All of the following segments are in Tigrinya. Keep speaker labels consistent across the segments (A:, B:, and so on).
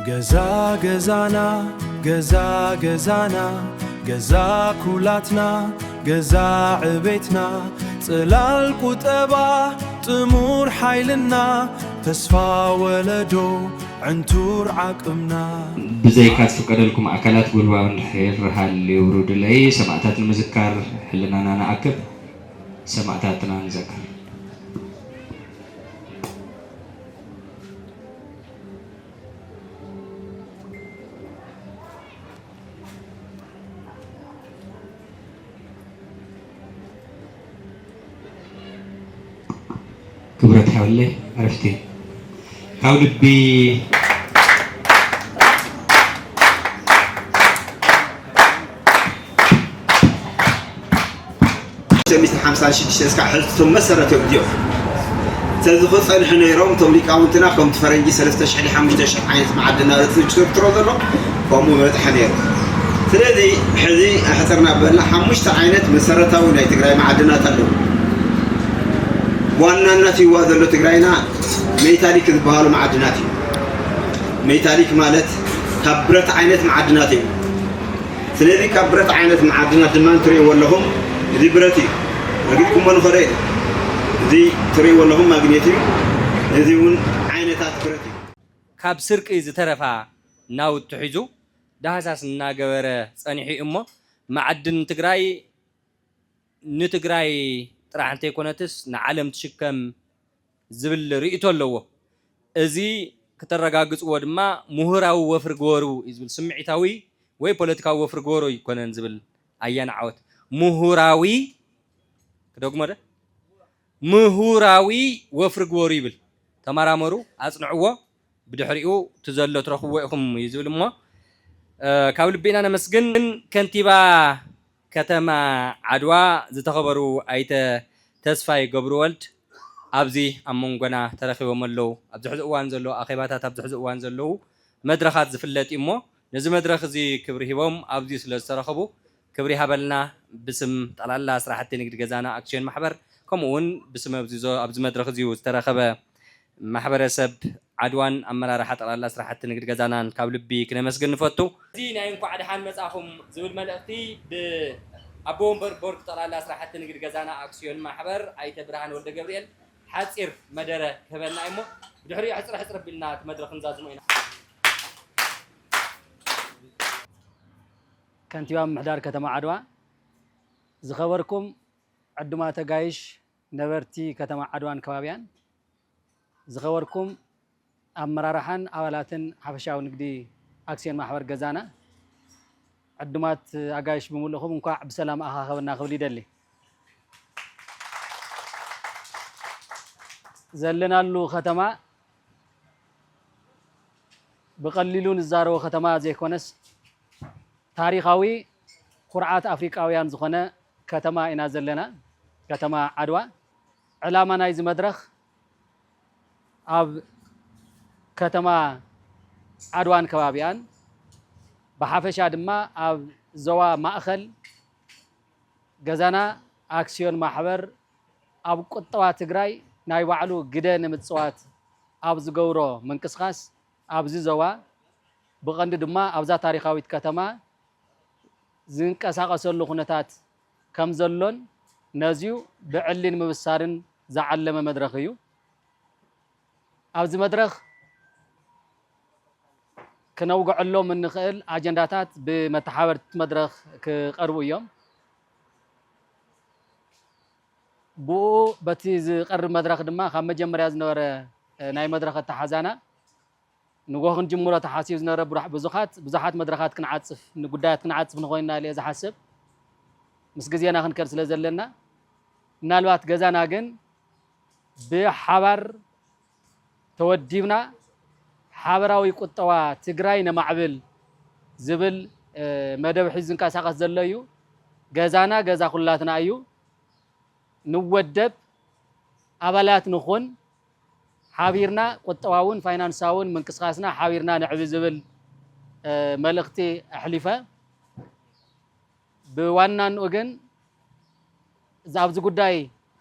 A: ገዛ ገዛና ገዛ ገዛና ገዛ ኩላትና ገዛ ዕቤትና ጽላል ቁጠባ ጥሙር ኃይልና ተስፋ ወለዶ عنتور عقمنا
B: بزي كات فقدلكم أكلات قلوان الحير هل يورود لي سمعتات المذكر حلنا نعكب سمعتاتنا نذكر كبرت حولي عرفتي حاول بي
C: سميت 56 اسكا حلتهم مسرت يوديو تزخص نحن يروم تمليك اونتنا كم تفرنجي 3500 عينت معدنا رتلو ترودلو قوموا متحنير سلازي حزي حسرنا بلا 5 عينت مسرتاو ناي تግራይ معدنات አለው ዋናነት ይዋዘሉ ትግራይና ሜታሊክ ዝበሃሉ ማዕድናት ሜታሊክ ማለት ከብረት አይነት ማዕድናት እዩ ስለዚህ ከብረት አይነት ማዕድናት ድማን ትሪ ወለሁም እዚ ብረት እዩ ረግጥኩም ወንኸረ እዚ ትሪ ወለሁም ማግኔት እዩ እዚውን አይነታት ብረት እዩ
D: ካብ ስርቂ ዝተረፋ ናውት ትሒዙ ዳሃሳስ እናገበረ ጸኒሑ እሞ ማዕድን ትግራይ ንትግራይ ጥራሕ እንተ ይኮነትስ ንዓለም ትሽከም ዝብል ርእይቶ ኣለዎ እዚ ከተረጋግጽዎ ድማ ምሁራዊ ወፍሪ ገበሩ ይዝብል ስምዒታዊ ወይ ፖለቲካዊ ወፍሪ ገበሩ ይኮነን ዝብል ኣያናዓወት ምሁራዊ ከደግሞደ ምሁራዊ ወፍሪ ገበሩ ይብል ተመራመሩ ኣጽንዕዎ ብድሕሪኡ ትዘሎ ትረኽብዎ ኢኹም ይዝብል እሞ ካብ ልቤና ነመስግን ከንቲባ ከተማ ዓድዋ ዝተኸበሩ ኣይተ ተስፋይ ገብሩ ወልድ ኣብዚ ኣብ መንጎና ተረኺቦም ኣለዉ ኣብ ዝሕዚ እዋን ዘሎ ኣኼባታት ኣብ ዝሕዚ እዋን ዘለዉ መድረኻት ዝፍለጥ እሞ ነዚ መድረኽ እዚ ክብሪ ሂቦም ኣብዚ ስለ ዝተረኸቡ ክብሪ ሃበልና ብስም ጠላላ ስራሕቲ ንግዲ ገዛና ኣክስዮን ማሕበር ከምኡውን ብስም ኣብዚ መድረኽ እዚ ዝተረኸበ ማሕበረሰብ ዓድዋን ኣመራርሓ ጠላላ ስራሕቲ ንግዲ ገዛናን ካብ ልቢ ክነመስግን ንፈቱ እዚ ናይ እንኳዕ ድሓን መጻኹም ዝብል መልእኽቲ ብኣቦ ወንበር ቦርድ ጠላላ ስራሕቲ ንግዲ ገዛና ኣክስዮን ማሕበር ኣይተ ብርሃን ወልደ ገብርኤል ሓፂር መደረ ክህበና እሞ ብድሕሪኡ ሕፅረ ሕፅረ ቢልና እቲ መድረኽ ንዛዝሞ ኢና
E: ከንቲባ ምሕዳር ከተማ ዓድዋ ዝኸበርኩም ዕዱማተ ጋይሽ ነበርቲ ከተማ ዓድዋን ከባቢያን ዝኸበርኩም ኣመራርሓን ኣባላትን ሓፈሻዊ ንግዲ ኣክስዮን ማሕበር ገዛና ዕዱማት ኣጋይሽ ብምሉእኹም እንኳዕ ብሰላም ኣኻኸብና ክብል ይደሊ ዘለናሉ ከተማ ብቐሊሉ ንዛረቦ ከተማ ዘይኮነስ ታሪኻዊ ኩርዓት ኣፍሪቃውያን ዝኾነ ከተማ ኢና ዘለና ከተማ ዓድዋ ዕላማ ናይዚ መድረኽ ኣብ ከተማ ዓድዋን ከባቢያን ብሓፈሻ ድማ ኣብ ዞባ ማእኸል ገዛና ኣክስዮን ማሕበር ኣብ ቁጠባ ትግራይ ናይ ባዕሉ ግደ ንምፅዋት ኣብ ዝገብሮ ምንቅስቓስ ኣብዚ ዞባ ብቐንዲ ድማ ኣብዛ ታሪኻዊት ከተማ ዝንቀሳቐሰሉ ኩነታት ከም ዘሎን ነዚዩ ብዕሊን ምብሳርን ዝዓለመ መድረኽ እዩ ኣብዚ መድረኽ ክነውግዐሎም እንኽእል ኣጀንዳታት ብመተሓበርቲ መድረኽ ክቐርቡ እዮም ብኡ በቲ ዝቐርብ መድረኽ ድማ ካብ መጀመርያ ዝነበረ ናይ መድረኽ ኣተሓዛና ንጎ ክንጅምሮ ተሓሲቡ ዝነበረ ብዙሓት መድረኻት ክንዓፅፍ ንጉዳያት ክንዓፅፍ ንኾይንና ኢለ ዝሓስብ ምስ ግዜና ክንከድ ስለ ዘለና ምናልባት ገዛና ግን ብሓባር ተወዲብና ሓበራዊ ቁጠባ ትግራይ ነማዕብል ዝብል መደብ ሒዙ ዝንቀሳቐስ ዘሎ እዩ ገዛና ገዛ ኩላትና እዩ ንወደብ ኣባላት ንኹን ሓቢርና ቁጠባውን ፋይናንሳውን ምንቅስቃስና ሓቢርና ንዕቢ ዝብል መልእኽቲ ኣሕሊፈ ብዋናንኡ ግን ኣብዚ ጉዳይ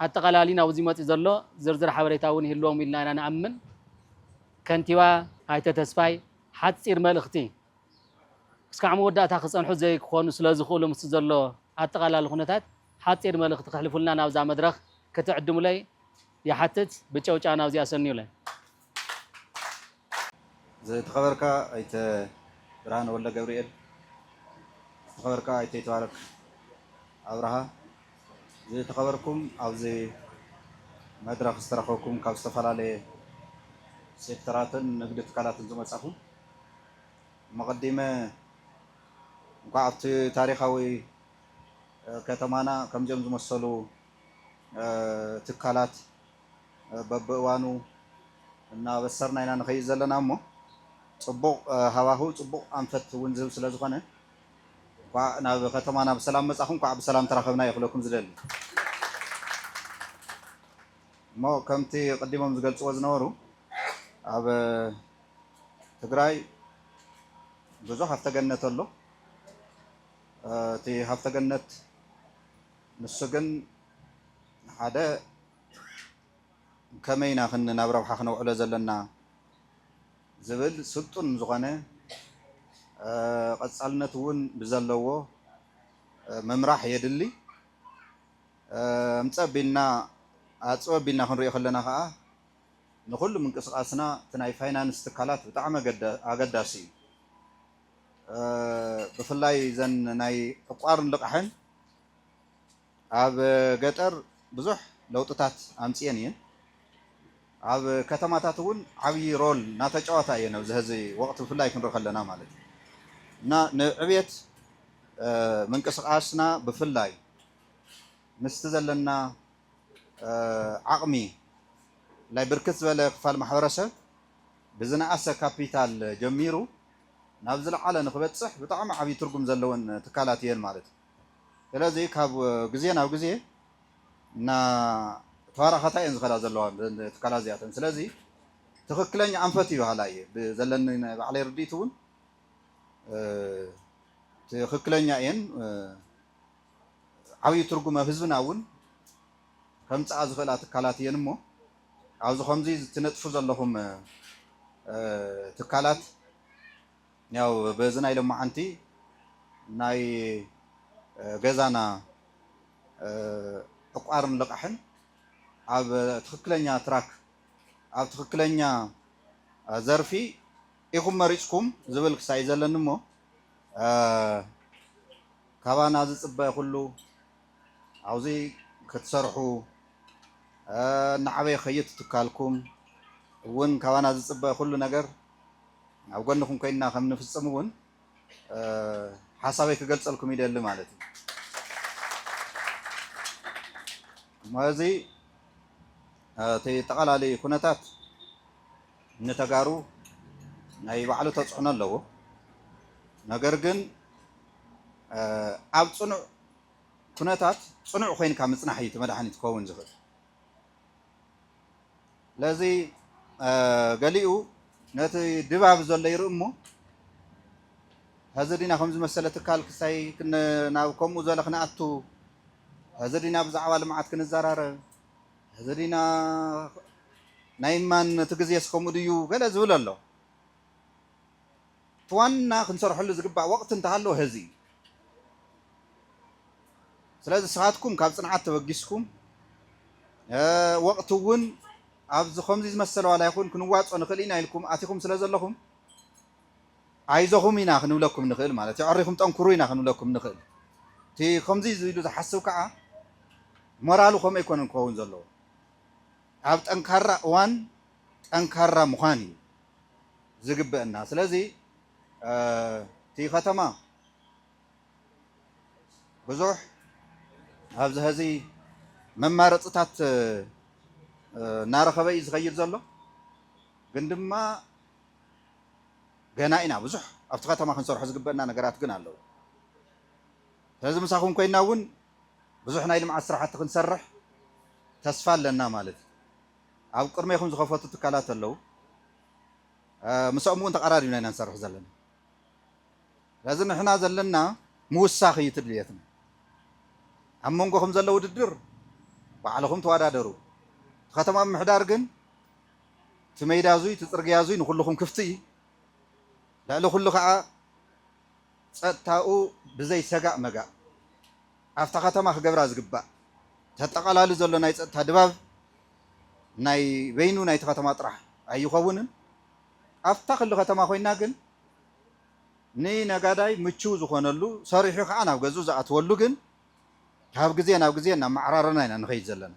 E: ኣጠቃላሊና ኣብዚ መፂ ዘሎ ዝርዝር ሓበሬታ እውን ይህልዎም ኢልና ኢና ንኣምን ከንቲባ ኣይተ ተስፋይ ሓፂር መልእኽቲ እስካዕ መወዳእታ ክፀንሑ ዘይክኾኑ ስለዝኽእሉ ምስ ዘሎ ኣጠቓላሊ ኩነታት ሓፂር መልእኽቲ ክሕልፉልና ናብዛ መድረኽ ክትዕድሙለይ ይሓትት ብጨውጫ ናብዚኣ ሰኒዩለይ
F: ዝተኸበርካ ኣይተ ብርሃነ ወልደ ገብርኤል ዝተኸበርካ ኣይተ ይትባረክ ኣብርሃ ዝተኸበርኩም ኣብዚ መድረኽ ዝተረኸብኩም ካብ ዝተፈላለየ ሴክተራትን ንግዲ ትካላትን ዝመጻኹም መቐዲመ እንኳ ኣብቲ ታሪኻዊ ከተማና ከምዚኦም ዝመሰሉ ትካላት በብእዋኑ እናበሰርና ኢና ንኸይድ ዘለና እሞ ጽቡቕ ሃዋህው ጽቡቕ ኣንፈት እውን ዝህብ ስለ ዝኾነ እንኳ ናብ ከተማና ብሰላም መጻኹም እንኳ ብሰላም ተራኸብና ይኽለኩም ዝደሊ እሞ ከምቲ ቀዲሞም ዝገልጽዎ ዝነበሩ ኣብ ትግራይ ብዙሕ ሃፍተገነት ኣሎ እቲ ሃፍተገነት ንሱ ግን ሓደ ከመይ ኢና ናብ ረብሓ ክነውዕሎ ዘለና ዝብል ስልጡን ዝኾነ ቀጻልነት እውን ብዘለዎ ምምራሕ የድሊ ምጸቢልና ኣጽበቢልና ክንሪኦ ከለና ከዓ ንኩሉ ምንቅስቃስና እቲ ናይ ፋይናንስ ትካላት ብጣዕሚ ኣገዳሲ እዩ ብፍላይ ዘን ናይ ዕቋርን ልቃሕን ኣብ ገጠር ብዙሕ ለውጥታት ኣምፅአን እየን ኣብ ከተማታት እውን ዓብይ ሮል እናተጫወታ እየን ኣብዚ ሕዚ ወቅቲ ብፍላይ ክንርኢ ከለና ማለት እዩ እና ንዕብየት ምንቅስቃስና ብፍላይ ምስቲ ዘለና ዓቕሚ ላይ ብርክት ዝበለ ክፋል ማሕበረሰብ ብዝነኣሰ ካፒታል ጀሚሩ ናብ ዝለዓለ ንክበፅሕ ብጣዕሚ ዓብይ ትርጉም ዘለወን ትካላት እየን ማለት እዩ ስለዚ ካብ ግዜ ናብ ግዜ እና ተዋራኸታ እየን ዝኸዳ ዘለዋ ትካላት እዚኣተን ስለዚ ትክክለኛ ኣንፈት ይበሃላ እየ ብዘለኒ ባዕለይ ርዲት እውን ትክክለኛ እየን ዓብይ ትርጉም ኣብ ህዝብና እውን ከምፅኣ ዝኽእላ ትካላት እየን እሞ ኣብዚ ከምዚ ትነጥፉ ዘለኹም ትካላት ያው በዚ ናይ ሎማዓንቲ ናይ ገዛና ዕቋርን ልቃሕን ኣብ ትክክለኛ ትራክ ኣብ ትክክለኛ ዘርፊ ኢኹም መሪፅኩም ዝብል ክሳይ ዘለኒ እሞ ካባና ዝፅበ ኩሉ ኣብዚ ክትሰርሑ ንዓበይ ኸይት ትካልኩም እውን ካባና ዝፅበ ኩሉ ነገር ኣብ ጎንኩም ኮይና ከም ንፍፅም እውን ሓሳበይ ክገልጸልኩም ይደሊ ማለት እዩ እዚ እቲ ጠቓላሊ ኩነታት ንተጋሩ ናይ ባዕሉ ተፅዕኖ ኣለዎ ነገር ግን ኣብ ፅኑዕ ኩነታት ፅኑዕ ኮይንካ ምፅናሕ እዩ መድሓኒት ክኸውን ዝኽእል ለዚ ገሊኡ ነቲ ድባብ ዘሎ ይርኢ እሞ ሕዚ ዲና ከም ዝመሰለ ትካል ክሳይ ናብ ከምኡ ዝበለ ክነኣቱ ሕዚ ዲና ብዛዕባ ልምዓት ክንዘራረብ ሕዚ ዲና ናይ ማን እቲ ግዜስ ከምኡ ድዩ ገለ ዝብል ኣሎ እቲ ዋና ክንሰርሐሉ ዝግባእ ወቅቲ እንተሃለወ ሕዚ ስለዚ ስኻትኩም ካብ ፅንዓት ተበጊስኩም ወቅቲ እውን ኣብዚ ከምዚ ዝመሰለ ዋላ ይኹን ክንዋፆ ንኽእል ኢና ኢልኩም ኣቲኹም ስለ ዘለኹም ኣይዞኹም ኢና ክንብለኩም ንኽእል ማለት እዩ ዕሪኹም ጠንክሩ ኢና ክንብለኩም ንኽእል እቲ ከምዚ ኢሉ ዝሓስብ ከዓ ሞራሉ ከመይ ይኮነን ክኸውን ዘለዎ ኣብ ጠንካራ እዋን ጠንካራ ምዃን እዩ ዝግብአና ስለዚ እቲ ከተማ ብዙሕ ኣብዚ ሕዚ መማረፅታት እናረኸበ እዩ ዝኸይድ ዘሎ ግን ድማ ገና ኢና ብዙሕ ኣብቲ ከተማ ክንሰርሖ ዝግበአና ነገራት ግን ኣለዉ ስለዚ ምሳኹም ኮይና እውን ብዙሕ ናይ ልምዓት ስራሕቲ ክንሰርሕ ተስፋ ኣለና ማለት እዩ ኣብ ቅድሜኹም ዝኸፈቱ ትካላት ኣለዉ ምስኦም እውን ተቀራሪብና ኢና ንሰርሕ ዘለና ስለዚ ንሕና ዘለና ምውሳኽ እዩ ትድልየትና ኣብ መንጎኹም ዘሎ ውድድር ባዕልኹም ተወዳደሩ ከተማ ምሕዳር ግን እቲ ሜዳ ዙይ እቲ ፅርግያ ዙይ ንኩልኹም ክፍቲ እዩ ልዕሊ ኩሉ ከዓ ፀጥታኡ ብዘይ ሰጋእ መጋእ ኣብታ ከተማ ክገብራ ዝግባእ ተጠቃላሉ ዘሎ ናይ ፀጥታ ድባብ ናይ በይኑ ናይቲ ከተማ ጥራሕ ኣይኸውንን ኣብታ ክሉ ከተማ ኮይና ግን ንነጋዳይ ምቹው ዝኾነሉ ሰሪሑ ከዓ ናብ ገዙ ዝኣትወሉ ግን ካብ ግዜ ናብ ግዜ እናማዕራረና ኢና ንኸይድ ዘለና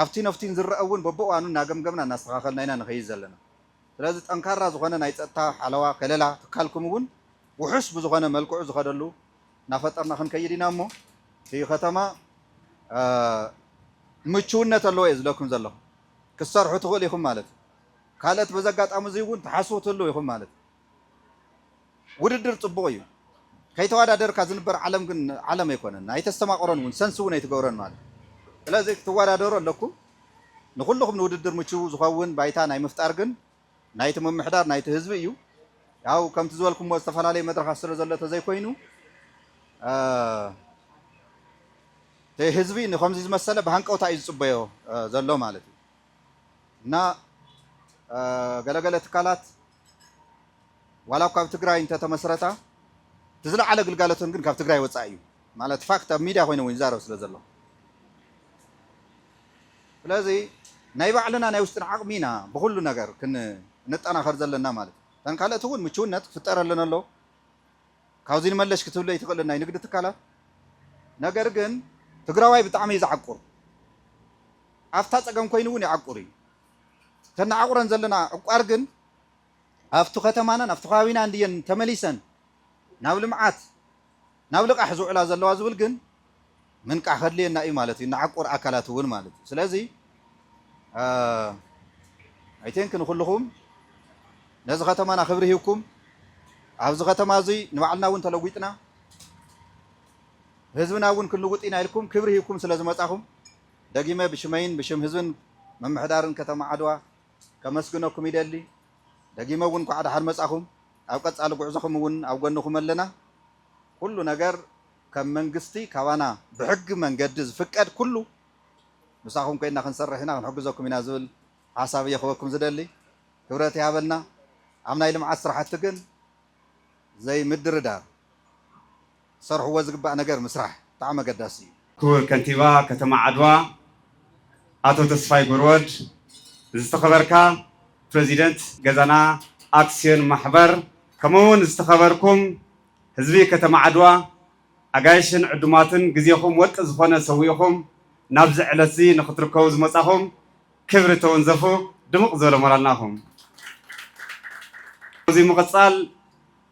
F: ኣብቲ ነፍቲን ዝረአ እውን በብእዋኑ እናገምገምና እናስተኻኸልና ኢና ንኸይድ ዘለና ስለዚ ጠንካራ ዝኾነ ናይ ፀጥታ ሓለዋ ከለላ ትካልኩም እውን ውሑስ ብዝኾነ መልክዑ ዝኸደሉ እናፈጠርና ክንከይድ ኢና እሞ እቲ ከተማ ምቹውነት ኣለዎ እየ ዝብለኩም ዘለኹ ክሰርሑ ትኽእል ኢኹም ማለት እዩ ካልኦት በዚ ኣጋጣሚ እዚ እውን ተሓስቡ ትህልው ኢኹም ማለት እዩ ውድድር ፅቡቕ እዩ ከይተወዳደርካ ዝንበር ዓለም ግን ዓለም ኣይኮነን ኣይተስተማቕሮን እውን ሰንስ እውን ኣይትገብሮን ማለት ስለዚ ክትወዳደሩ ኣለኩም ንኩልኩም ንውድድር ምቹው ዝኸውን ባይታ ናይ ምፍጣር ግን ናይቲ ምምሕዳር ናይቲ ህዝቢ እዩ ያው ከምቲ ዝበልኩምዎ ዝተፈላለየ መድረኻት ስለ ዘሎ ተዘይኮይኑ ህዝቢ ንከምዚ ዝመሰለ ብሃንቀውታ እዩ ዝፅበዮ ዘሎ ማለት እዩ እና ገለገለ ትካላት ዋላ ካብ ትግራይ እንተተመስረታ ትዝለዓለ ግልጋሎትን ግን ካብ ትግራይ ወፃኢ እዩ ማለት ፋክት ኣብ ሚድያ ኮይኑ እውን ይዛረብ ስለ ዘሎ ስለዚ ናይ ባዕልና ናይ ውሽጥን ዓቕሚና ብኩሉ ነገር ክንጠናኸር ዘለና ማለት እዩ እተን ካልኦት እውን ምቹውነት ክፍጠረለን ኣሎ ካብዚ ንመለሽ ክትብለ ይትኽእል ናይ ንግዲ ትካላት ነገር ግን ትግራዋይ ብጣዕሚ ዝዓቁር ኣብታ ፀገም ኮይኑ እውን ይዓቁር እዩ ተናዓቁረን ዘለና ዕቋር ግን ኣብቲ ከተማናን ኣብቲ ከባቢና እንድየን ተመሊሰን ናብ ልምዓት ናብ ልቃሕ ዝውዕላ ዘለዋ ዝብል ግን ምንቃሕ ከድልየና እዩ ማለት እዩ ንዓቁር ኣካላት እውን ማለት እዩ ስለዚ ኣይቴንክ ንኩልኩም ነዚ ከተማና ክብሪ ሂብኩም ኣብዚ ከተማ እዚ ንባዕልና እውን ተለዊጥና ህዝብና እውን ክንልውጥ ኢና ኢልኩም ክብሪ ሂብኩም ስለ ዝመፃኹም ደጊመ ብሽመይን ብሽም ህዝብን መምሕዳርን ከተማ ዓድዋ ከመስግነኩም ይደሊ ደጊመ እውን ኳዕ ድሓር መፃኹም ኣብ ቀፃሊ ጉዕዞኹም እውን ኣብ ጎንኹም ኣለና ኩሉ ነገር ከም መንግስቲ ካባና ብሕጊ መንገዲ ዝፍቀድ ኩሉ ምሳኹም ኮይና ክንሰርሕ ኢና ክንሕግዘኩም ኢና ዝብል ሓሳብ የኽበኩም ዝደሊ ክብረት ይሃበልና ኣብ ናይ ልምዓት ስራሕቲ ግን ዘይምድርዳር ሰርሕዎ ዝግባእ ነገር ምስራሕ ብጣዕሚ ኣገዳሲ እዩ
G: ክቡር ከንቲባ ከተማ ዓድዋ ኣቶ ተስፋይ ጎርወድ ዝተኸበርካ ፕሬዚደንት ገዛና ኣክስዮን ማሕበር ከምኡውን ዝተኸበርኩም ህዝቢ ከተማ ዓድዋ ኣጋይሽን ዕዱማትን ግዜኹም ወርቂ ዝኾነ ሰዊኹም ናብዚ ዕለት እዚ ንኽትርከቡ ዝመፃኹም ክብሪ ተወንዘፉ ድሙቕ ዝበለ ሞራልናኹም እዚ ምቕፃል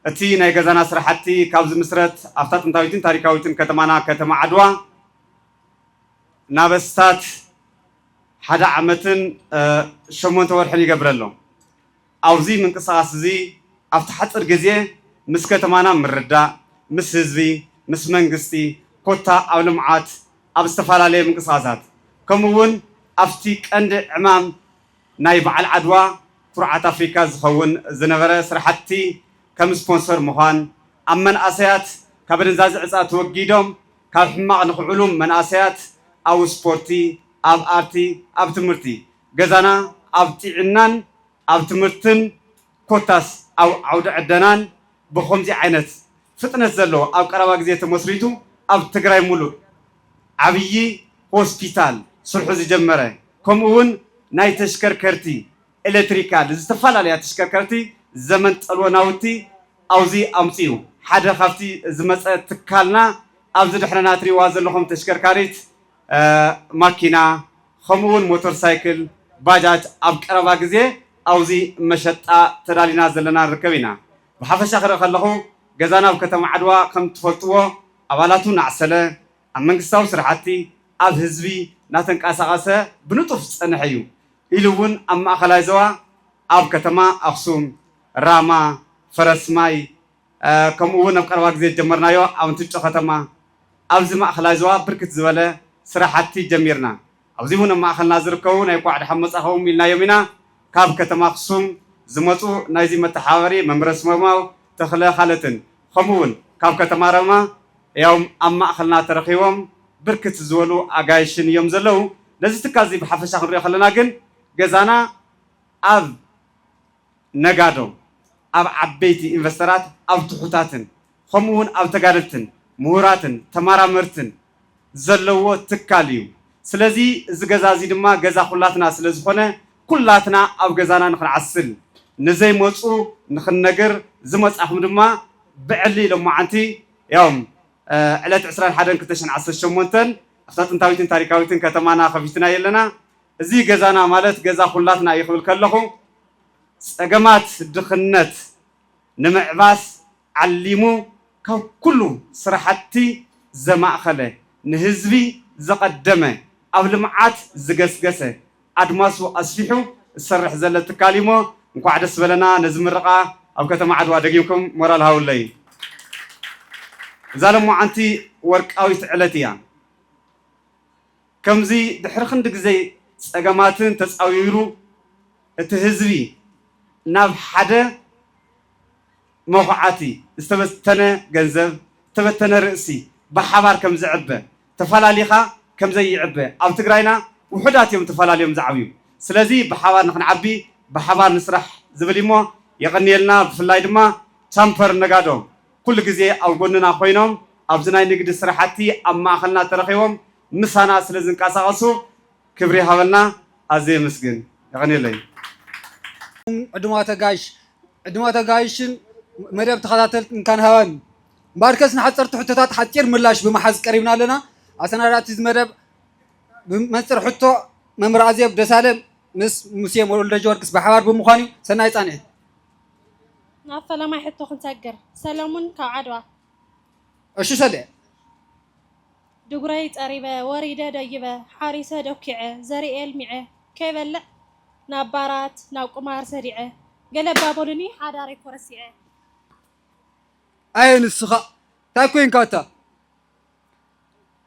G: እቲ ናይ ገዛና ስራሕቲ ካብዚ ምስረት ኣብታ ጥንታዊትን ታሪካዊትን ከተማና ከተማ ዓድዋ ናብ እስታት 1 ዓመትን 8 ወርሕን ይገብረሎ ኣብዚ ምንቅስቓስ እዚ ኣብቲ ሓፂር ግዜ ምስ ከተማና ምርዳእ ምስ ህዝቢ ምስ መንግስቲ ኮታ ኣብ ልምዓት ኣብ ዝተፈላለየ ምንቅስቓሳት ከምኡውን ኣብቲ ቀንዲ ዕማም ናይ በዓል ዓድዋ ኩርዓት ኣፍሪካ ዝኸውን ዝነበረ ስራሕቲ ከም ስፖንሰር ምዃን ኣብ መናእሰያት ካብ ደንዛዚ ዕፃ ተወጊዶም ካብ ሕማቕ ንኽዕሉ መናእሰያት ኣብ ስፖርቲ ኣብ ኣርቲ ኣብ ትምህርቲ ገዛና ኣብ ጥዕናን ኣብ ትምህርትን ኮታስ ኣብ ዓውደ ዕደናን ብከምዚ ዓይነት ፍጥነት ዘለዎ ኣብ ቀረባ ግዜ ተመስሪቱ ኣብ ትግራይ ሙሉእ ዓብዪ ሆስፒታል ስርሑ ዝጀመረ ከምኡውን ናይ ተሽከርከርቲ ኤሌክትሪካል ዝተፈላለያ ተሽከርከርቲ ዘመን ጠልቦ ናውቲ ኣብዚ ኣምፂኡ ሓደ ካብቲ ዝመፀ ትካልና ኣብዚ ድሕረና ትሪእዋ ዘለኹም ተሽከርካሪት ማኪና ከምኡውን ሞተር ሳይክል ባጃጅ ኣብ ቀረባ ግዜ ኣብዚ መሸጣ ተዳሊና ዘለና ንርከብ ኢና ብሓፈሻ ክርኢ ከለኹ ገዛና ኣብ ከተማ ዓድዋ ከም ትፈልጥዎ ኣባላቱ ናዕሰለ ኣብ መንግስታዊ ስራሕቲ ኣብ ህዝቢ እናተንቀሳቐሰ ብንጡፍ ዝፀንሐ እዩ ኢሉ እውን ኣብ ማእኸላይ ዞባ ኣብ ከተማ ኣክሱም ራማ ፈረስማይ ከምኡውን ኣብ ቀረባ ግዜ ጀመርናዮ ኣብ እንትጮ ከተማ ኣብዚ ማእኸላይ ዞባ ብርክት ዝበለ ስራሕቲ ጀሚርና ኣብዚ እውን ኣብ ማእኸልና ዝርከቡ ናይ ኳዕ ድሓን መፃኸዎም ኢልናዮም ኢና ካብ ከተማ ኣክሱም ዝመፁ ናይዚ መተሓባበሪ መምረ ስመማው ተኽለ ካልኦትን ከምኡውን ካብ ከተማ ረማ ያው ኣብ ማእኸልና ተረኺቦም ብርክት ዝበሉ ኣጋይሽን እዮም ዘለው ነዚ ትካል እዚ ብሓፈሻ ክንሪኦ ከለና ግን ገዛና ኣብ ነጋዶ أب عبيتي إنفسترات أب تحوتاتن خمون أب تجارتن مهوراتن تمارمرتن زلوا تكاليو سلزي زجزازي دما جزا خلاتنا سلزي خنا كلاتنا أب جزانا نخن عسل نزي موتو نخن نجر زمت أحمد ما بعلي لما عنتي يوم علت عسران حدا كتشن عسل شمونتن أفتات نتاويتن تاريخاويتن كتمانا خفيتنا يلنا زي جزانا مالت جزا خلاتنا يخبل كلهم سجمات دخنت نمعباس علمو كله صراحتي زما خله نهزبي زقدمه قبل معات زقسقسه أدماسو أسفيحو السرح زلة تكاليمو نكو عدس بلنا نزم الرقا أو كتما عدوا دقيمكم مرال هاولي زالمو عنتي ورك أو يتعلتيان كمزي دحرخن دق زي سجماتن تساويرو تهزبي ناب حدا موقعاتي استبتنا جنزب استبتنا رأسي بحبار كم زعبة تفلاليخا كم زي عبة أو تقرأينا وحدات يوم تفلاليهم زعبيو سلازي بحبار نحن عبي بحبار نسرح زبليمو يغني لنا في اللايد ما تامبر نقادو كل جزء أو قلنا خوينهم أبزنا نقد سرحتي أما خلنا ترخيهم مسانا سلازن كاساسو كبري حولنا أزي مسجن يغني لي
H: عدمات جايشن مدب تخاطر كان هوان باركس نحصر تحطات حتير ملاش بمحز قريبنا لنا عسنا راتز مدب بمصر حطو ممر ازيب دسالم مس موسيم ولد جوركس بحوار بمخاني سناي صانع
I: نافلا ما يحطو خنسجر سلامون كعدوا
H: اش سدع
I: دغراي قريبه وريده ديبه حارسه دوكعه زريال ميعه كيبلع نابارات ناقمار سريعه قلب بابولني حداري كرسيعه
H: اين السخاء تاكوين كاتا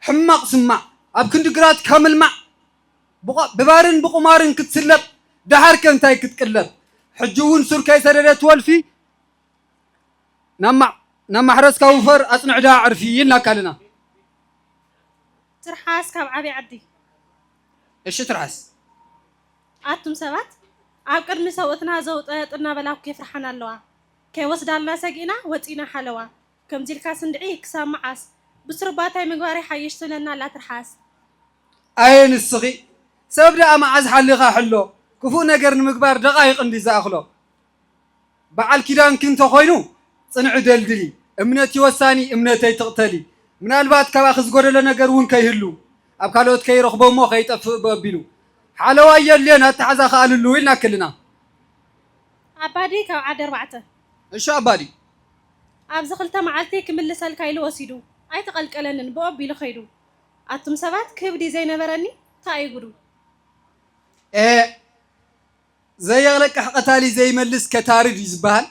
H: حماق سمع اب كندقرات كامل مع ببارن بقمارن كتسلب دحر كنتاي كتقلب حجون سركاي سررت ولفي نما حرس كوفر اصنع دا عرفيين لاكلنا
I: ترحاس كاب عبي عدي
H: ايش ترحاس
I: أتم سبات أبكر نسوتنا زوت أنا بلاو كيف رحنا اللوا كي وصدنا سجينا وتينا حلوا كم زيل كاسندعي كسام معاس بسرباتي مقاري حيشت لنا لا ترحاس
H: أين الصغي سبب لا ما عز حلقة حلو كفو نجر مقبار دقائق عندي زاخلو بعد كده كنت خوينو صنع دلدلي امنتي وساني امنتي تقتلي من البات كواخذ قول لنا جرون كيهلو أبكالوت كي رخبو مو خيط بابيلو حلوة يلينا تعزا خالو لوينا كلنا
I: أبادي كو عدر بعته
H: إيش أبادي
I: أبز خلتا معلتي كمل سال كايلو وسيدو أي تقل كلنن بوبي لخيدو أتم سبات كبدي زي نبرني تاي قدو
H: زي يغلق حقتالي زي ملس كتاري يزبال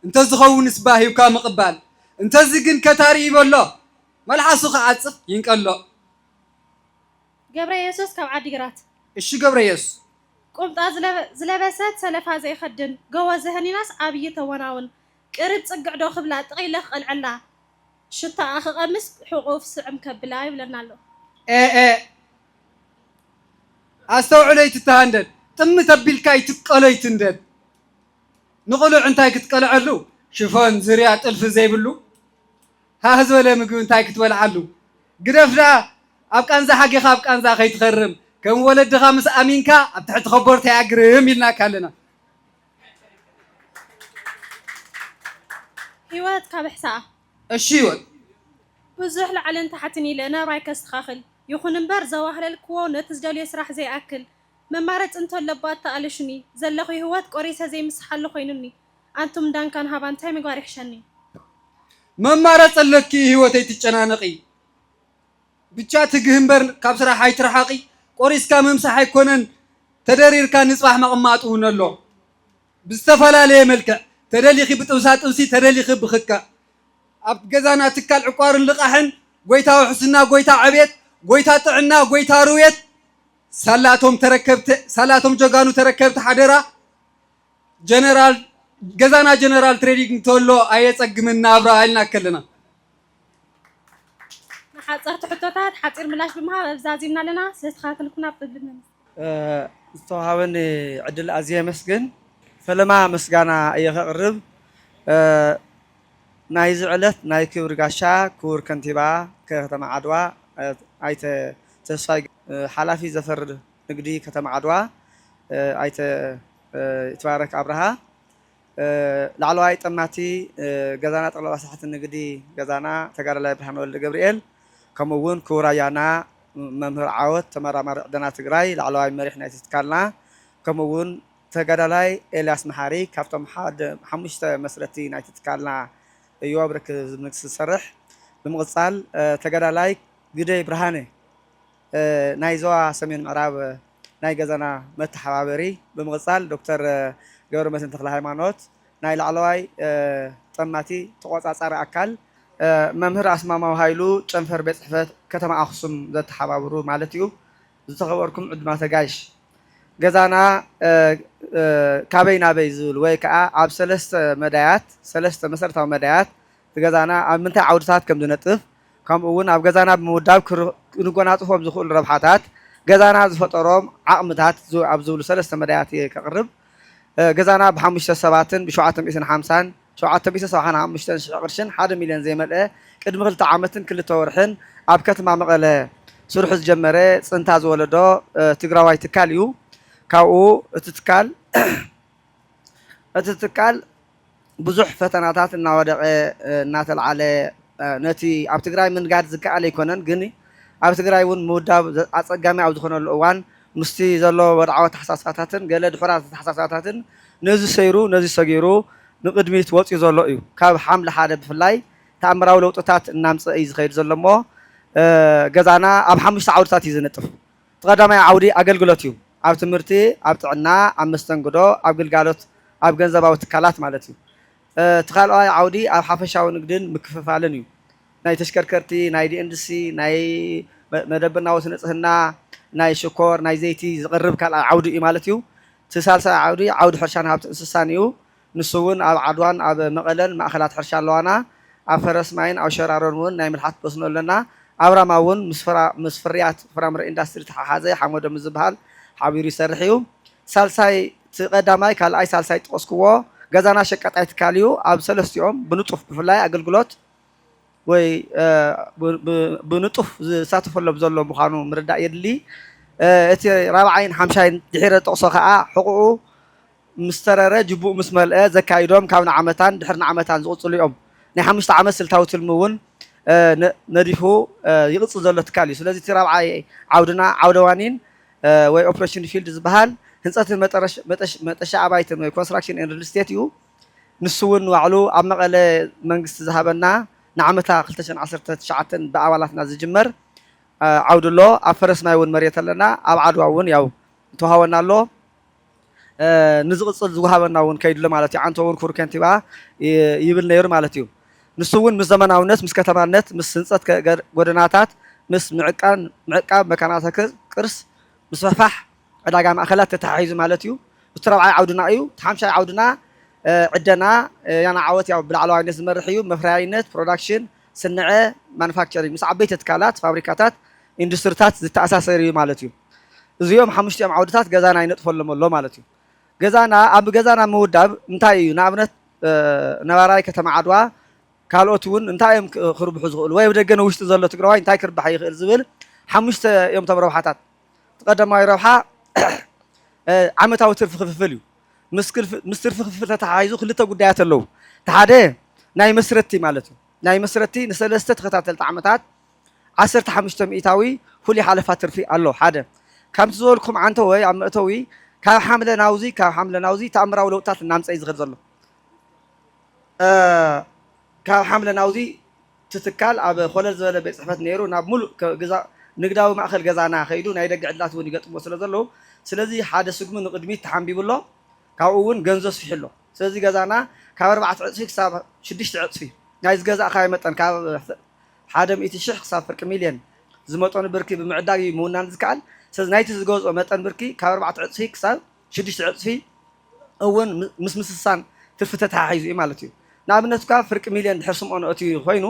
H: انت زخون سباهي وكام قبال انت زقن كتاري يبلو ملحسو خاصف ينقلو
I: قبر يسوس كم عدي قرات
H: ايش قبر يسوس
I: قمت زلبسات سلفا زي خدن قوة زهني ناس أبي تواناون قرد صقعدو خبلا تقيلخ العلا شتا أخ غمس حقوف سعم كبلاي ولنا له
H: استوعلي تتهندد تم تبيل كاي تقلي تندد نقولو انتاي كتقلعلو شوفون زريات الف زي بلو ها هزوله مغو انتاي كتولعلو قدفدا ابقانزا حقي خابقانزا خيتخرم كم ولد خامس امينكا ابتحت خبرت ياقرم يلنا كالنا
I: هيوات كبحسا
H: الشيوت
I: بزح لعلن تحتني لنا رايك استخاخل يخون انبار زواهر الكوون تزدال يسرح زي اكل ممارت انتو اللبات تقالشني زلخو هيوات قريسة زي مسحلو خينوني انتم دان كان هابان تايم قاري حشاني
H: ممارت اللكي هيواتي تجنانقي بچات گهمبر كابسرا حي ترحقي قريس كاممسح يكونن تدرير كان نصبح مقماطو نلو بستفلالي ملكع تدليخي بطوسات اوسي تدليخي بخكا اب غزانا تكال عقار لقحن غويتا حسنا غويتا عبيت غويتا طعنا غويتا رويت سالاتهم جوغانو تركبت حدرا جنرال غزانا جنرال تريدينج تولو ايصقمنا ابرا علنا كلنا
I: حصرت حطوتات حصير ملاش بمها بزازينا لنا ستخاتلكنا بطلنا
J: استوهاون عدل ازيه مسجن فلما مسغانا ايخرب ናይ ዝዕለት ናይ ክብሪ ጋሻ ክቡር ከንቲባ ከተማ ዓድዋ ኣይተ ተስፋይ ሓላፊ ዘፈርድ ንግዲ ከተማ ዓድዋ ኣይተ ይትባረክ ኣብርሃ ላዕለዋይ ጠማቲ ገዛና ጠቅላላ ስራሕቲ ንግዲ ገዛና ተጋዳላይ ብርሃነ ወልደ ገብርኤል ከምኡ እውን ክቡር ኣያና መምህር ዓወት ተመራማሪ ዕደና ትግራይ ላዕለዋይ መሪሕ ናይቲ ትካልና ከምኡ እውን ተጋዳላይ ኤልያስ መሓሪ ካብቶም ሓሙሽተ መስረቲ ናይቲ ትካልና እዩ ኣብረክ ዝምንክስ ዝሰርሕ ብምቕፃል ተጋዳላይ ግደይ ብርሃነ ናይ ዞባ ሰሜን ምዕራብ ናይ ገዛና መተሓባበሪ ብምቕፃል ዶክተር ገብረመድህን ተክለ ሃይማኖት ናይ ላዕለዋይ ጠማቲ ተቆፃፃሪ ኣካል መምህር ኣስማማው ሃይሉ ጨንፈር ቤት ጽሕፈት ከተማ ኣክሱም ዘተሓባብሩ ማለት እዩ ዝተኸበርኩም ዕድማተ ጋይሽ ገዛና ካበይ ናበይ ዝብል ወይ ከዓ ኣብ ሰለስተ መሰረታዊ መዳያት ገዛና ኣብ ምንታይ ዓውድታት ከም ዝነጥፍ ከምኡ እውን ኣብ ገዛና ብምውዳብ ክንጎናፅፎም ዝኽእሉ ረብሓታት ገዛና ዝፈጠሮም ዓቕምታት ኣብ ዝብሉ ሰለስተ መዳያት ከቕርብ ገዛና ብ5 ሰባትን ብ750 775,000 ቅርሽን 1 ሚልዮን ዘይመልአ ቅድሚ 2 ዓመትን 2 ወርሕን ኣብ ከተማ መቐለ ስርሑ ዝጀመረ ፅንታ ዝወለዶ ትግራዋይ ትካል እዩ ካብኡ እቲ ትካል ብዙሕ ፈተናታት እናወደቐ እናተለዓለ ነቲ ኣብ ትግራይ ምንጋድ ዝከኣለ ኣይኮነን ግን ኣብ ትግራይ እውን ምውዳብ ኣፀጋሚ ኣብ ዝኾነሉ እዋን ምስቲ ዘሎ ወድዓዊ ተሓሳስባታትን ገለ ድሑራት ተሓሳስባታትን ነዚ ሰይሩ ነዚ ሰጊሩ ንቅድሚት ወፂኡ ዘሎ እዩ ካብ ሓምለ ሓደ ብፍላይ ተኣምራዊ ለውጥታት እናምፅእ እዩ ዝኸይድ ዘሎ እሞ ገዛና ኣብ 5 ዓውድታት እዩ ዝነጥፍ ተቐዳማይ ዓውዲ ኣገልግሎት እዩ ኣብ ትምህርቲ ኣብ ጥዕና ኣብ መስተንግዶ ኣብ ግልጋሎት ኣብ ገንዘባዊ ትካላት ማለት እዩ እቲ ካልኣይ ዓውዲ ኣብ ሓፈሻዊ ንግድን ምክፍፋልን እዩ ናይ ተሽከርከርቲ ናይ ዲኤንዲሲ ናይ መደበናዊ ንፅህና ናይ ሽኮር ናይ ዘይቲ ዝቕርብ ካልኣይ ዓውዲ እዩ ማለት እዩ እቲ ሳልሳይ ዓውዲ ዓውዲ ሕርሻን ሃብቲ እንስሳን እዩ ንሱ እውን ኣብ ዓድዋን ኣብ መቐለን ማእኸላት ሕርሻ ኣለዋና ኣብ ፈረስማይን ኣብ ሸራሮን እውን ናይ ምልሓት በስኖ ኣለና ኣብ ራማ እውን ምስ ፍርያት ፍራምረ ኢንዳስትሪ ተሓሓዘ ሓመዶም ዝበሃል ሓቢሩ ይሰርሕ እዩ ሳልሳይ ቀዳማይ ካልኣይ ሳልሳይ ጥቆስክዎ ገዛና ሸቀጣይ ትካል እዩ ኣብ ሰለስቲኦም ብንጡፍ ብፍላይ ኣገልግሎት ወይ ብንጡፍ ዝሳተፈሎም ዘሎ ምዃኑ ምርዳእ የድሊ እቲ ራብዓይን ሓምሻይን ድሕረ ጠቕሶ ከዓ ሕቁኡ ምስ ተረረ ጅቡእ ምስ መልአ ዘካይዶም ካብ ንዓመታን ድሕሪ ንዓመታን ዝቕፅሉ እዮም ናይ 5 ዓመት ስልታዊ ትልሚ እውን ነዲፉ ይቕፅል ዘሎ ትካል እዩ ስለዚ እቲ ራብዓይ ዓውድና ዓውደዋኒን ወይ ኦፕሬሽን ፊልድ ዝበሃል ህንፀትን መጠሻ ኣባይትን ወይ ኮንስትራክሽን ኤንድ ሪል ስቴት እዩ ንሱ እውን ባዕሉ ኣብ መቐለ መንግስቲ ዝሃበና ንዓመታ 2019 ብኣባላትና ዝጅመር ዓውዲ ኣሎ ኣብ ፈረስማይ እውን መሬት ኣለና ኣብ ዓድዋ እውን ያው ተዋሃበና ኣሎ ንዝቕፅል ዝወሃበና እውን ከይድሎ ማለት እዩ ዓንቶ እውን ክቡር ከንቲባ ይብል ነይሩ ማለት እዩ ንሱ እውን ምስ ዘመናውነት ምስ ከተማነት ምስ ህንፀት ጎደናታት ምስ ምዕቃብ መካናት ቅርስ ምስ ፈፋሕ ዕዳጋ ማእከላት ተተሓሒዙ ማለት እዩ እቲ ራብዓይ ዓውድና እዩ እቲ ሓምሻይ ዓውድና ዕደና ያና ዓወት ያው ብላዕለዋይነት ዝመርሕ እዩ መፍረያይነት ፕሮዳክሽን ስንዐ ማኑፋክቸሪንግ ምስ ዓበይቲ ትካላት ፋብሪካታት ኢንዱስትሪታት ዝተኣሳሰር እዩ ማለት እዩ እዚኦም 5 ዓውድታት ገዛና ይነጥፈሎም ኣሎ ማለት እዩ ገዛና ኣብ ገዛና ምውዳብ እንታይ እዩ ንኣብነት ነባራይ ከተማ ዓድዋ ካልኦት እውን እንታይ እዮም ክርብሑ ዝኽእሉ ወይ ብደገ ውሽጢ ዘሎ ትግራዋይ እንታይ ክርባሕ ይኽእል ዝብል 5 እዮም ረብሓታት ተቀዳማይ ረብሓ ዓመታዊ ትርፊ ክፍፍል እዩ ምስ ትርፊ ክፍፍል ተተሓሒዙ ክልተ ጉዳያት ኣለዉ እቲ ሓደ ናይ መስረቲ ማለት እዩ ናይ መስረቲ ንሰለስተ ተኸታተልቲ ዓመታት 15 ሚእታዊ ፍሉይ ሓለፋ ትርፊ ኣሎ ሓደ ከምቲ ዝበልኩም ዓንተ ወይ ኣብ መእተዊ ካብ ሓምለ ናውዚ ተኣምራዊ ለውጥታት እናምፀ ዝኽእል ዘሎ ካብ ሓምለ ናውዚ ትትካል ኣብ ኮለል ዝበለ ቤት ፅሕፈት ነይሩ ናብ ሙሉእ ንግዳዊ ማእኸል ገዛና ከይዱ ናይ ደገ ዕድላት እውን ይገጥሞ ስለ ዘለዉ ስለዚ ሓደ ስግሚ ንቅድሚት ተሓንቢቡሎ ካብኡ እውን ገንዘብ ስፊሕሎ ስለዚ ገዛና ካብ 4 ዕፅፊ ክሳብ 6 ዕፅፊ ናይ ዝገዛእካዮ መጠን ካብ 100,000 ክሳብ ፍርቂ ሚልዮን ዝመጠኑ ብርኪ ብምዕዳግ እዩ ምውናን ዝከኣል ስለዚ ናይቲ ዝገዝኦ መጠን ብርኪ ካብ 4 ዕፅፊ ክሳብ 6 ዕፅፊ እውን ምስ ምስሳን ትርፊ ተተሓሒዙ እዩ ማለት እዩ ንኣብነት ካብ ፍርቂ ሚልዮን ድሕር ስምዖን ኣትዩ ኮይኑ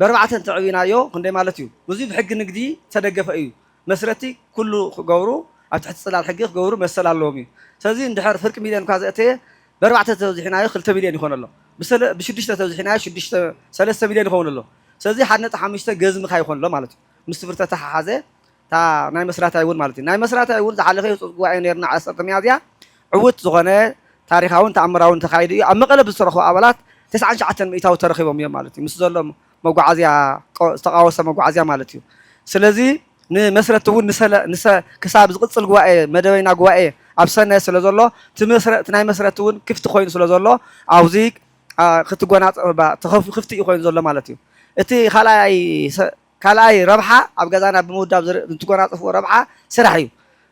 J: ብ4 ተዕቢናዮ ክንደይ ማለት እዩ ብዙ ብሕጊ ንግዲ ተደገፈ እዩ መስረቲ ኩሉ ክገብሩ ኣብ ትሕቲ ፅላል ሕጊ ክገብሩ መሰል ኣለዎም እዩ ስለዚ እንድሕር ፍርቂ ሚልዮን ኳ ዘእተየ ب4 ተወዚሕናዮ 2 ሚልዮን ይኾን ኣሎ ብ6 ተወዚሕናዮ 3 ሚልዮን ይኸውን ኣሎ ስለዚ 1.5 ገዝምኻ ይኾን ኣሎ ማለት እዩ ምስ ትብርተ ተሓሓዘ ታ ናይ መስራታይ እውን ማለት እዩ ናይ መስራታይ እውን ዝሓለፈ ጉባኤ ነርና 10 ሚያዝያ ዕውት ዝኾነ ታሪኻውን ተኣምራውን ተኻይዱ እዩ ኣብ መቐለ ብዝተረኽቡ ኣባላት 99 ሚእታዊ ተረኺቦም እዮም ማለት እዩ ምስ ዘሎ መጓዓዝያ ዝተቃወሰ መጓዓዝያ ማለት እዩ ስለዚ ንመስረት እውን ክሳብ ዝቕፅል ጉባኤ መደበኛ ጉባኤ ኣብ ሰነ ስለ ዘሎ እቲ ናይ መስረት እውን ክፍቲ ኮይኑ ስለ ዘሎ ኣብዚ ክትጎናፀፍ ክፍቲ ኮይኑ ዘሎ ማለት እዩ እቲ ካልኣይ ረብሓ ኣብ ገዛና ብምውዳብ እንትጎናፀፍዎ ረብሓ ስራሕ እዩ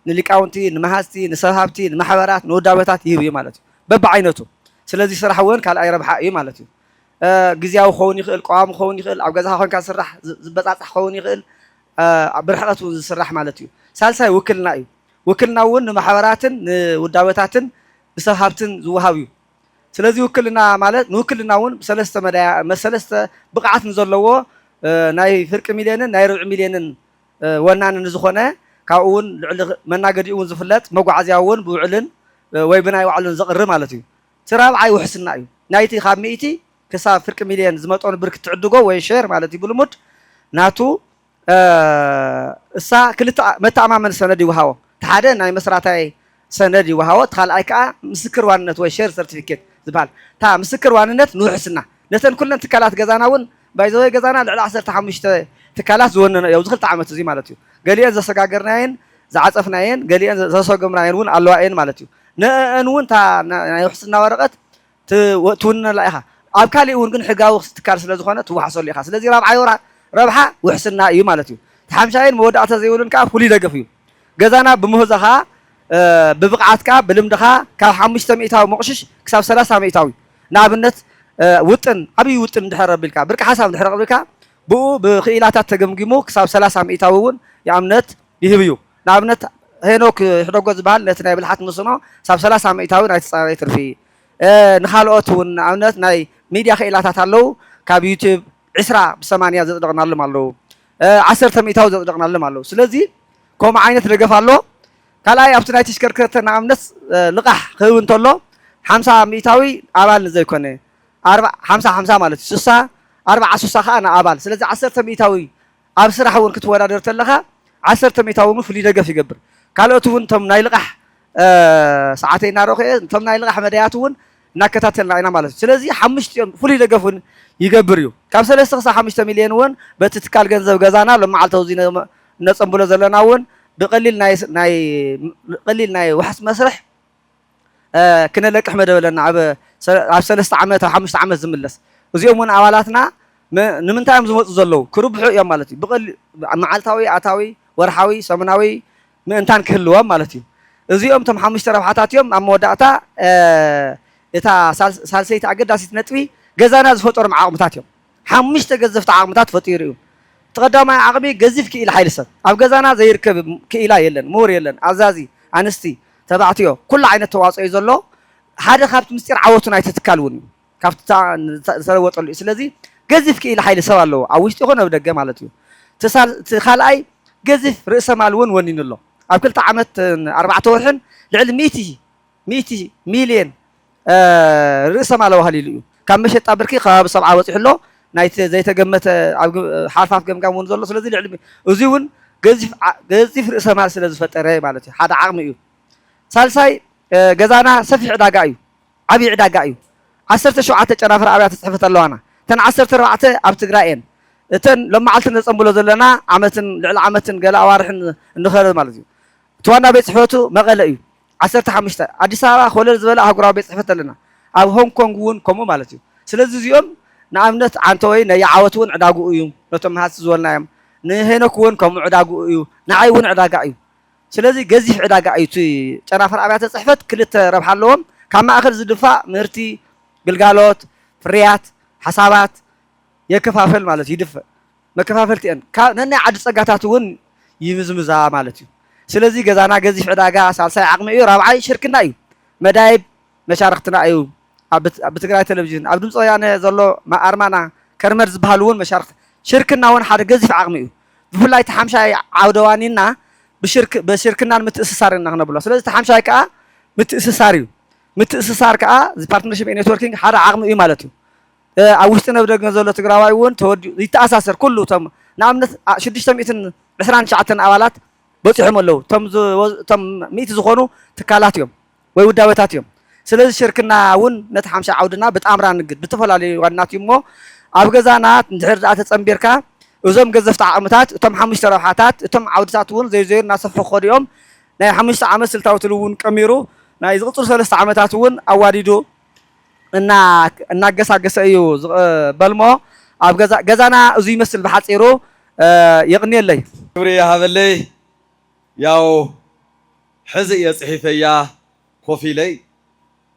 J: ንሊቃውንቲ ንመሃዝቲ ንሰብ ሃብቲ ንማሕበራት ንውዳበታት ይህብ እዩ ማለት እዩ በብዓይነቱ ስለዚ ስራሕ እውን ካልኣይ ረብሓ እዩ ማለት እዩ ግዝያዊ ክኸውን ይኽእል ቀዋሚ ክኸውን ይኽእል ኣብ ገዛኻ ኮንካ ዝስራሕ ዝበፃፅሕ ክኸውን ይኽእል ብርሕቐት እውን ዝስራሕ ማለት እዩ ሳልሳይ ውክልና እዩ ውክልና እውን ንማሕበራትን ንውዳበታትን ንሰብ ሃብትን ዝወሃብ እዩ ስለዚ ውክልና ማለት ንውክልና እውን ሰለስተ ብቕዓት ንዘለዎ ናይ ፍርቂ ሚልዮንን ናይ ርብዒ ሚልዮንን ወናንን ዝኾነ ካብኡ እውን ልዕሊ መናገዲኡ እውን ዝፍለጥ መጓዓዝያ እውን ብውዕልን ወይ ብናይ ባዕሉን ዘቕርብ ማለት እዩ እቲ ራብዓይ ውሕስና እዩ ናይቲ ካብ 100 ክሳብ ፍርቂ ሚልዮን ዝመጠኑ ብርክ ትዕድጎ ወይ ሼር ማለት እዩ ብልሙድ ናቱ እሳ ክልተ መተኣማመን ሰነድ ይወሃቦ እቲ ሓደ ናይ መስራታይ ሰነድ ይወሃቦ እቲ ካልኣይ ከዓ ምስክር ዋንነት ወይ ሼር ሰርቲፊኬት ዝበሃል እታ ምስክር ዋንነት ንውሕስና ነተን ኩለን ትካላት ገዛና እውን ባይዘወይ ገዛና ልዕሊ 15 ትካላት ዝወነነ እዩ ዝኽልተ ዓመት እዚ ማለት እዩ ገሊአን ዘሰጋገርናየን ዝዓፀፍናየን ገሊአን ዘሰገምናየን እውን ኣለዋ እየን ማለት እዩ ንአን እውን ናይ ውሕስና ወረቐት ትውንነላ ኢኻ ኣብ ካሊእ እውን ግን ሕጋዊ ትካል ስለ ዝኾነ ትወሓሰሉ ኢኻ ስለዚ ራብዓይ ረብሓ ውሕስና እዩ ማለት እዩ እቲ ሓምሻይን መወዳእታ ዘይብሉን ከዓ ፍሉይ ደገፍ እዩ ገዛና ብምህዞኻ ብብቕዓትካ ብልምድኻ ካብ 500 ሚእታዊ መቑሽሽ ክሳብ 30 ሚእታዊ ንኣብነት ውጥን ዓብይ ውጥን እንድሕር ረቢልካ ብርቂ ሓሳብ እንድሕር ረቢልካ ብኡ ብክኢላታት ተገምጊሙ ክሳብ 30 ሚእታዊ እውን የእምነት ይህብ እዩ ንኣብነት ሄኖክ ሕደጎ ዝበሃል ነቲ ናይ ብልሓት ምስኖ ሳብ 30 ሚእታዊ ናይ ተፃራይ ትርፊ ንኻልኦት እውን ንኣብነት ናይ ሚድያ ክኢላታት ኣለው ካብ ዩቲብ 20 ብ80 ዘፅደቕናሎም ኣለው 10 ሚእታዊ ዘፅደቕናሎም ኣለው ስለዚ ከምኡ ዓይነት ደገፍ ኣሎ ካልኣይ ኣብቲ ናይ ተሽከርከርቲ ንኣብነት ልቓሕ ክህብ እንተሎ 50 ሚእታዊ ኣባል ንዘይኮነ 50 ማለት እዩ 40 ከዓ ንኣባል ስለዚ 10 ሚእታዊ ኣብ ስራሕ እውን ክትወዳደር ተለኻ 10 ሚእታዊ እውን ፍሉይ ደገፍ ይገብር ካልኦት እውን ቶም ናይ ልቓሕ ሰዓተይ እናረኸ ቶም ናይ ልቓሕ መዳያት እውን እናከታተልና ኢና ማለት እዩ ስለዚ 5 ፍሉይ ደገፍ እውን ይገብር እዩ ካብ 3 ክሳብ 5 ሚልዮን እውን በቲ ትካል ገንዘብ ገዛና ሎመዓልተ እዚ ነፀንብሎ ዘለና እውን ብቐሊል ናይ ውሕስ መስርሕ ክነለቅሕ መደበለና ኣብ 3 ዓመት ኣብ 5 ዓመት ዝምለስ እዚኦም እውን ኣባላትና ንምንታይ እዮም ዝመፁ ዘለዉ ክርብሑ እዮም ማለት እዩ ብቐሊል መዓልታዊ ኣታዊ ወርሓዊ ሰሙናዊ ምእንታን ክህልዎም ማለት እዩ እዚኦም ቶም 5 ረብሓታት እዮም ኣብ መወዳእታ እታ ሳልሰይቲ ኣገዳሲት ነጥቢ ገዛና ዝፈጠሮም ዓቕምታት እዮም 5 ገዘፍቲ ዓቕምታት ፈጢሩ እዩ ተቀዳማይ ዓቕሚ ገዚፍ ክኢላ ሓይሊ ሰብ ኣብ ገዛና ዘይርከብ ክኢላ የለን ምሁር የለን ኣዛዚ ኣንስቲ ተባዕትዮ ኩሉ ዓይነት ተዋፅኦ እዩ ዘሎ ሓደ ካብቲ ምስጢር ዓወቱ ናይ ትካል እውን እዩ ካብቲ ዝተለወጠሉ እዩ ስለዚ ገዚፍ ክኢላ ሓይሊ ሰብ ኣለዎ ኣብ ውሽጢ ይኹን ኣብ ደገ ማለት እዩ እቲ ካልኣይ ገዚፍ ርእሰ ማል እውን ወኒኑ ኣሎ ኣብ 2 ዓመት 4 ወርሕን ልዕሊ 100 ሚልዮን ርእሰ ማል ዋሃሊሉ እዩ ካብ መሸጣ ብርኪ ከባቢ 70 ወፂሑ ኣሎ ናይቲ ዘይተገመተ ሓልፋፍ ገምጋም እውን ዘሎ ስለዚ ልዕሊ እዚ እውን ገዚፍ ርእሰ ማል ስለ ዝፈጠረ ማለት እዩ ሓደ ዓቕሚ እዩ ሳልሳይ ገዛና ሰፊሕ ዕዳጋ እዩ ዓብይ ዕዳጋ እዩ 17 ጨናፍር ኣብያተ ፅሕፈት ኣለዋና እተን 14 ኣብ ትግራይ እየን እተን ሎመዓልቲ ነፀንብሎ ዘለና ዓመትን ልዕሊ ዓመትን ገለ ኣዋርሕን እንኸርብ ማለት እዩ እቲ ዋና ቤት ፅሕፈቱ መቐለ እዩ 15 ኣዲስ ኣበባ ኮለል ዝበለ ኣህጉራዊ ቤት ፅሕፈት ኣለና ኣብ ሆንግ ኮንግ እውን ከምኡ ማለት እዩ ስለዚ እዚኦም ንኣብነት ዓንተ ወይ ነየዓወት እውን ዕዳግኡ እዩ ነቶም መሃዝቲ ዝበልናዮም ንሄኖክ እውን ከምኡ ዕዳግኡ እዩ ንዓይ እውን ዕዳጋ እዩ ስለዚ ገዚፍ ዕዳጋ እዩ እቲ ጨናፍር ኣብያተ ፅሕፈት ክልተ ረብሓ ኣለዎም ካብ ማእኸል ዝድፋእ ምህርቲ ግልጋሎት ፍርያት ሓሳባት የከፋፈል ማለት ይድፈእ መከፋፈልቲ እየን ነናይ ዓዲ ፀጋታት እውን ይምዝምዛ ማለት እዩ ስለዚ ገዛና ገዚፍ ዕዳጋ ሳልሳይ ዓቕሚ እዩ ራብዓይ ሽርክና እዩ መዳይብ መሻርክትና እዩ ኣብ ትግራይ ቴሌቭዥን ኣብ ድምፂ ወያነ ዘሎ ኣርማና ከርመር ዝበሃል እውን መሻርክቲ ሽርክና እውን ሓደ ገዚፍ ዓቕሚ እዩ ብፍላይ እቲ ሓምሻይ ዓውደዋኒና ብሽርክናን ምትእስሳር ኢና ክነብሎ ስለዚ እቲ ሓምሻይ ከዓ ምትእስሳር እዩ ምትእስሳር ከዓ እዚ ፓርትነርሽፕ ኔትወርኪንግ ሓደ ዓቕሚ እዩ ማለት እዩ ኣብ ውሽጢ ነብደገ ዘሎ ትግራዋይ እውን ተወዲኡ ይተኣሳሰር ኩሉ ቶም ንኣብነት 629 ኣባላት በፂሖም ኣለዉ ቶም 100 ዝኾኑ ትካላት እዮም ወይ ውዳበታት እዮም ስለዚ ሽርክና እውን ነቲ 50 ዓውድና ብጣምራ ንግድ ብተፈላለዩ ዋናት እዩ እሞ ኣብ ገዛና እንድሕር ዳኣ ተፀምቢርካ እዞም ገዘፍቲ ዓቕምታት እቶም 5 ረብሓታት እቶም ዓውድታት እውን ዘይዘይሩ እናሰፍሑ ኸዲኦም ናይ 5 ዓመት ስልታዊ ትልው እውን ቀሚሩ ናይ ዝቕፅሉ 3 ዓመታት እውን ኣዋዲዱ እናገሳገሰ እዩ በልሞ ኣብ ገዛና እዚ ይመስል ብሓፂሩ የቕኒየለይ
K: ክብሪ ይሃበለይ ያው ሕዚ የፅሒፈያ ኮፍ ኢለይ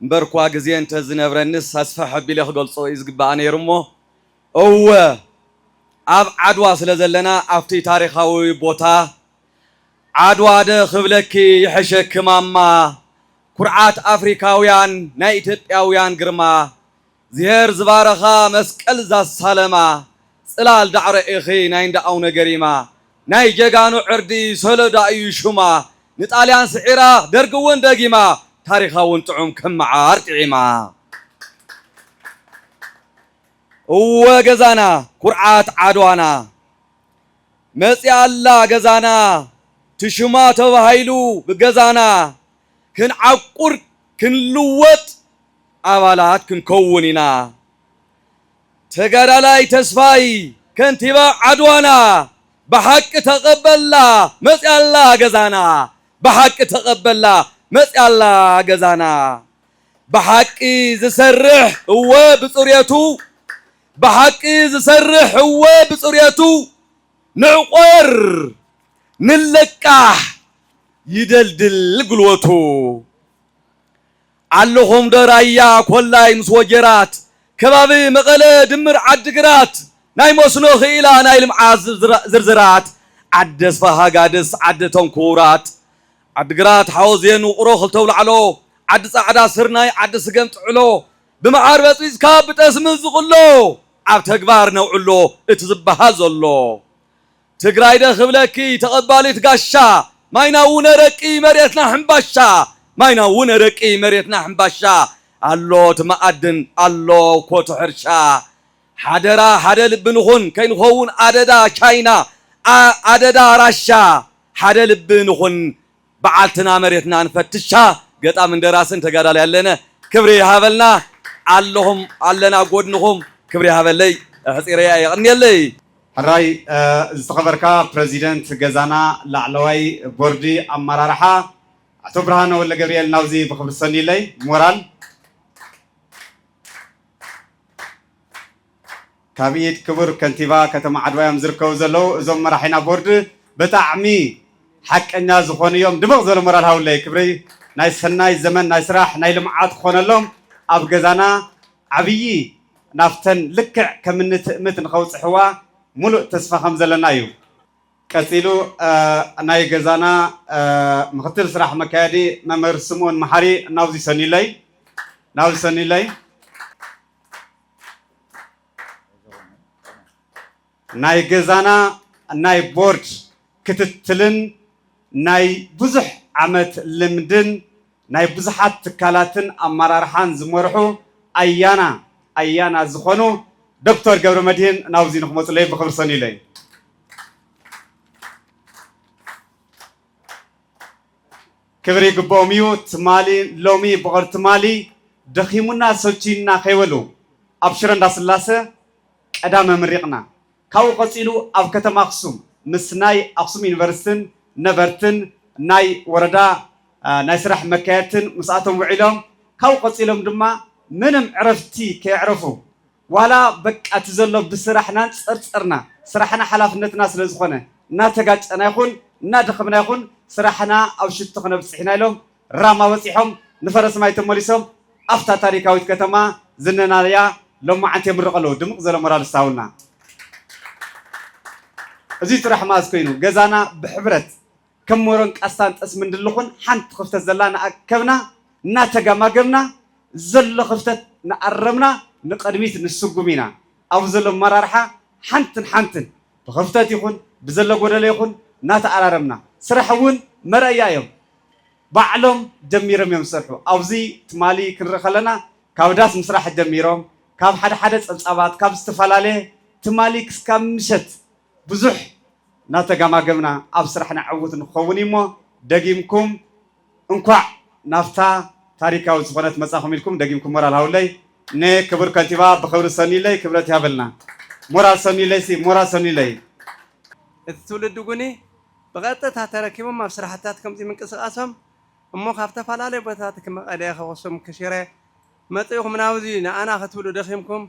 K: እምበር ኳ ግዜ እንተዝነበረንስ ኣስፋሕ ኣቢለ ክገልፆ እዩ ዝግባእ ነይሩ እሞ እወ ኣብ ዓድዋ ስለ ዘለና ኣብቲ ታሪኻዊ ቦታ ዓድዋ ደ ክብለኪ ይሕሸክ ማማ ኩርዓት ኣፍሪካውያን ናይ ኢትዮጵያውያን ግርማ ዝሄር ዝባረኻ መስቀል ዛሳለማ ጽላል ዳዕረ ኢኺ ናይ እንዳኣው ነገሪማ ናይ ጀጋኑ ዕርዲ ሰሎዳ እዩ ሹማ ንጣልያን ስዒራ ደርጊ እውን ደጊማ ታሪኻውን ጥዑም ክመዓር ጥዒማ እወ ገዛና ኩርዓት ዓድዋና መፂኣ ኣላ ገዛና ትሽማ ተባሂሉ ብገዛና ክንዓቁር ክንልወጥ ኣባላት ክንከውን ኢና ተጋዳላይ ተስፋይ ከንቲባ ዓድዋና ብሓቂ ተቐበላ መፂኣ ኣላ ገዛና ብሓቂ ተቐበላ መፂኣ ኣላ ገዛና ብሓቂ ዝሰርሕ እወ ብፅርየቱ ብሓቂ ዝሰርሕ እወ ብፅርየቱ ንዕቆር ንለቃሕ ይደልድል ጉልበቱ ኣለኹም ዶ ራያ ኮላይ ምስ ወጀራት ከባቢ መቐለ ድምር ዓዲግራት ናይ መስኖ ኽኢላ ናይ ልምዓት ዝርዝራት ዓዲ ስፋሃጋድስ ዓዲ ተንኩራት ዓዲግራት ሓወዝየን ውቕሮ ክልተ ውላዕሎ ዓዲ ፃዕዳ ስርናይ ዓዲ ስገም ጥዕሎ ብመዓር በፂፅካ ብጠስሚ ዝቕሎ ኣብ ተግባር ነውዕሎ እቲ ዝበሃል ዘሎ ትግራይ ደ ክብለኪ ተቐባሊት ጋሻ ማይና እውን ረቂ መሬትና ሕምባሻ ማይና እውን ረቂ መሬትና ሕምባሻ ኣሎ ትመኣድን ኣሎ ኮቱ ሕርሻ ሓደራ ሓደ ልቢ ንኹን ከይንኸውን ኣደዳ ቻይና ኣደዳ ራሻ ሓደ ልቢ ንኹን በዓልትና መሬትና ንፈትሻ ገጣም እንደራስን ተጋዳላይ ኣለነ ክብሪ ይሃበልና ኣለኹም ኣለና ጎድንኹም ክብሪ ይሃበለይ ሕፂረያ ይቕኒየለይ
G: ሕራይ ዝተኸበርካ ፕረዚደንት ገዛና ላዕለዋይ ቦርዲ ኣመራርሓ ኣቶ ብርሃነ ወለ ገብርኤል ናብዚ ብክብሪ ሰኒለይ ሞራል ካብ ኢድ ክቡር ከንቲባ ከተማ ዓድዋ እዮም ዝርከቡ ዘለዉ እዞም መራሒና ቦርዲ ብጣዕሚ ሓቀኛ ዝኾኑ እዮም ድምቕ ዝበለ ሞራል ሃውለይ ክብሪ ናይ ሰናይ ዘመን ናይ ስራሕ ናይ ልምዓት ክኾነሎም ኣብ ገዛና ዓብዪ ናፍተን ልክዕ ከምኒ ትእምት ንኸውፅሕዋ ሙሉእ ተስፋ ከም ዘለና እዩ ቀፂሉ ናይ ገዛና ምክትል ስራሕ መካየዲ መምህር ስምዖን መሓሪ ናብዚ ሰኒለይ ናይ ገዛና ናይ ቦርድ ክትትልን ናይ ብዙሕ ዓመት ልምድን ናይ ብዙሓት ትካላትን ኣመራርሓን ዝመርሑ ኣያና ዝኾኑ ዶክተር ገብረ መድህን ናብዚ ንክመፁለይ ብክብሪ ሰኒለይ ክብሪ ይግብኦም እዩ ትማሊ ሎሚ ብቕር ትማሊ ደኺሙና ሰልቺና ከይበሉ ኣብ ሽረ እንዳስላሰ ቀዳመ ምሪቕና ካብኡ ቀፂሉ ኣብ ከተማ ኣክሱም ምስ ናይ ኣክሱም ዩኒቨርሲቲን ነበርትን ናይ ወረዳ ናይ ስራሕ መካየድትን ምስኣቶም ውዒሎም ካብኡ ቀፂሎም ድማ ምንም ዕረፍቲ ከይዕረፉ ዋላ በቃ እቲ ዘሎ ብስራሕናን ፀርፀርና ስራሕና ሓላፍነትና ስለ ዝኾነ እናተጋጨና ይኹን እናደኸምና ይኹን ስራሕና ኣብ ሽቱ ክነብፅሕ ኢና ኢሎም ራማ በፂሖም ንፈረስ ማይ ተመሊሶም ኣፍታ ታሪካዊት ከተማ ዝነናያ ሎማዓንቲ የምርቕ ኣለዉ ድምቕ ዘለ ሞራል ዝሳውልና እዚ ጥራሕ ማዝ ኮይኑ ገዛና ብሕብረት ከም ሞሮን ቃስታን ጠስምን ድልኹን ሓንቲ ክፍተት ዘላ ንኣከብና እናተጋማገምና ዘሎ ክፍተት ንኣረምና ንቀድሚት ንስጉም ኢና ኣብ ዘሎ መራርሓ ሓንትን ብክፍተት ይኹን ብዘሎ ጎደለ ይኹን እናተኣራረምና ስራሕ እውን መርአያ እዮም ባዕሎም ጀሚሮም እዮም ዝሰርሑ ኣብዚ ትማሊ ክንርኢ ከለና ካብ ዳስ ምስራሕ ጀሚሮም ካብ ሓደ ሓደ ፀብፃባት ካብ ዝተፈላለየ ትማሊ ክስካብ ምሸት ብዙሕ እናተጋማገምና ኣብ ስራሕና ዕውት ንክኸውን እሞ ደጊምኩም እንኳዕ ናፍታ ታሪካዊ ዝኾነት መጻኹም ኢልኩም ደጊምኩም ሞራል ሃውለይ ንክቡር ከንቲባ ብክብሪ ሰኒለይ ክብረት ያበልና ሞራል ሰኒለይ ሞራል ሰኒለይ
L: እቲ ትውልድ ጉኒ ብቐጥታ ተረኪቦም ኣብ ስራሕትታት ከምዚ ምንቅስቃሶም እሞ ካብ ዝተፈላለዩ ቦታታት ክመቐለ ከወሶም ክሽረ መፅኹም ናብዚ ንኣና ክትብሉ ደኺምኩም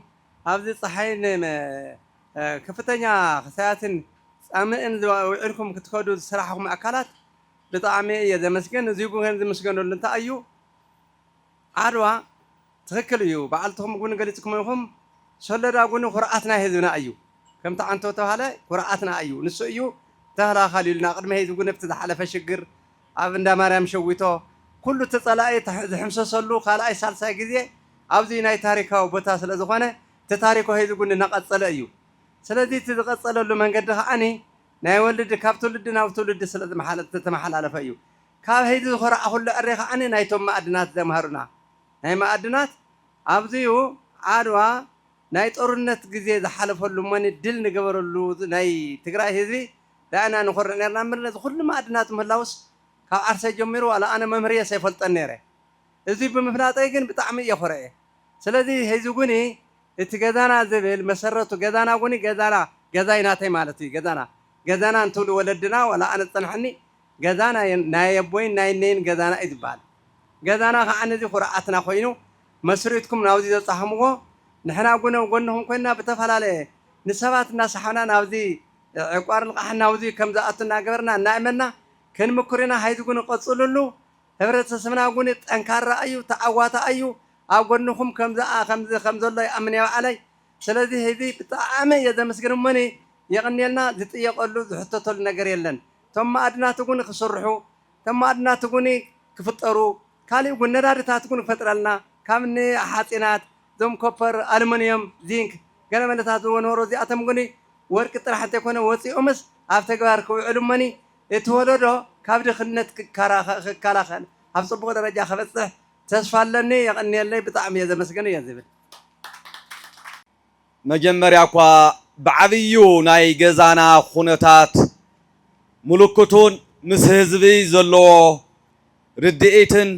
L: ኣብዚ ፀሓይን ከፍተኛ ክሳያትን ፃምእን ውዒልኩም ክትከዱ ዝስራሕኩም ኣካላት ብጣዕሚ እየ ዘመስግን እዚ ግን ዝምስገነሉ እንታይ እዩ ዓድዋ ትክክል እዩ በዓልትኩም ጉኒ ገሊፅኩም ኢኹም ሰለዳ ጉኒ ኩርዓትና ህዝብና እዩ ከምቲ ዓንቶ ተባሃለ ኩርዓትና እዩ ንሱ እዩ ተኸላኸል ኢሉና ቅድሚ ህዝቢ ጉኒ ብቲ ዝሓለፈ ሽግር ኣብ እንዳ ማርያም ሸዊቶ ኩሉ ተፀላኢ ዝሕምሰሰሉ ካልኣይ ሳልሳይ ግዜ ኣብዚ ናይ ታሪካዊ ቦታ ስለ ዝኾነ እቲ ታሪኮ ህዝቢ ጉኒ እናቐፀለ እዩ ስለዚ እቲ ዝቐፀለሉ መንገዲ ከዓኒ ናይ ወልዲ ካብ ትውልዲ ናብ ትውልዲ ስለ ዝተመሓላለፈ እዩ ካብ ህዝቢ ዝኮርዓ ኩሉ ዕሬ ከዓኒ ናይቶም ማዕድናት ዘምሃሩና ናይ ማዕድናት ኣብዚኡ ዓድዋ ናይ ጦርነት ግዜ ዝሓለፈሉ እሞኒ ድል ንገበረሉ ናይ ትግራይ ህዝቢ ዳእና ንኮርዕ ነርና ምርነ ኩሉ ማዕድናት ምህላውስ ካብ ዓርሰይ ጀሚሩ ዋላ ኣነ መምህርየ ሰይፈልጠን ነይረ እዚ ብምፍላጠይ ግን ብጣዕሚ እየ ኮርዐ ስለዚ ህዝቢ ጉኒ እቲ ገዛና ዝብል መሰረቱ ገዛና ጉኒ ገዛና ገዛይ ናተይ ማለት እዩ ገዛና እንትብሉ ወለድና ዋላ ኣነ ፀንሐኒ ገዛና ናይ ኣቦይን ናይ ነይን ገዛና እዩ ዝበሃል ገዛና ከዓኒ እዚ ኩርዓትና ኮይኑ መስሪትኩም ናብዚ ዘፃሕምዎ ንሕና ጉነ ጎንኹም ኮይና ብተፈላለየ ንሰባት እናሰሓብና ናብዚ ዕቋር ልቃሕ ናብዚ ከም ዝኣቱ እናገበርና እናእመና ክንምኩር ኢና ሃይዚ ጉኒ ቀፅሉሉ ሕብረተሰብና ጉኒ ጠንካራ እዩ ተዓዋታ እዩ ኣብ ጎንኹም ከም ዘሎ ይኣምን እየ በዓለይ ስለዚ ህዚ ብጣዕሚ እየ ዘመስግን እሞኒ የቕኒየልና ዝጥየቀሉ ዝሕተተሉ ነገር የለን እቶም ማዕድናት ጉኒ ክስርሑ እቶም ማዕድናት ጉኒ ክፍጠሩ ካሊእ ጉኒ ነዳድታት ጉኒ ክፈጥረልና ካብ እኒ ሓፂናት ዞም ኮፐር ኣሉሚንየም ዚንክ ገለመለታት ዝወንበሩ እዚኣቶም ጉኒ ወርቂ ጥራሕ እንተይኮነ ወፂኦምስ ኣብ ተግባር ክውዕሉ እሞኒ እቲ ወለዶ ካብ ድኽነት ክከላኸል ኣብ ፅቡቅ ደረጃ ክበፅሕ ተስፋ ኣለኒ የቕኒየለይ ብጣዕሚ እየ ዘመስግን እየ ዝብል
K: መጀመርያ እኳ ብዓብዩ ናይ ገዛና ኩነታት ምልክቱን ምስ ህዝቢ ዘለዎ ርድኢትን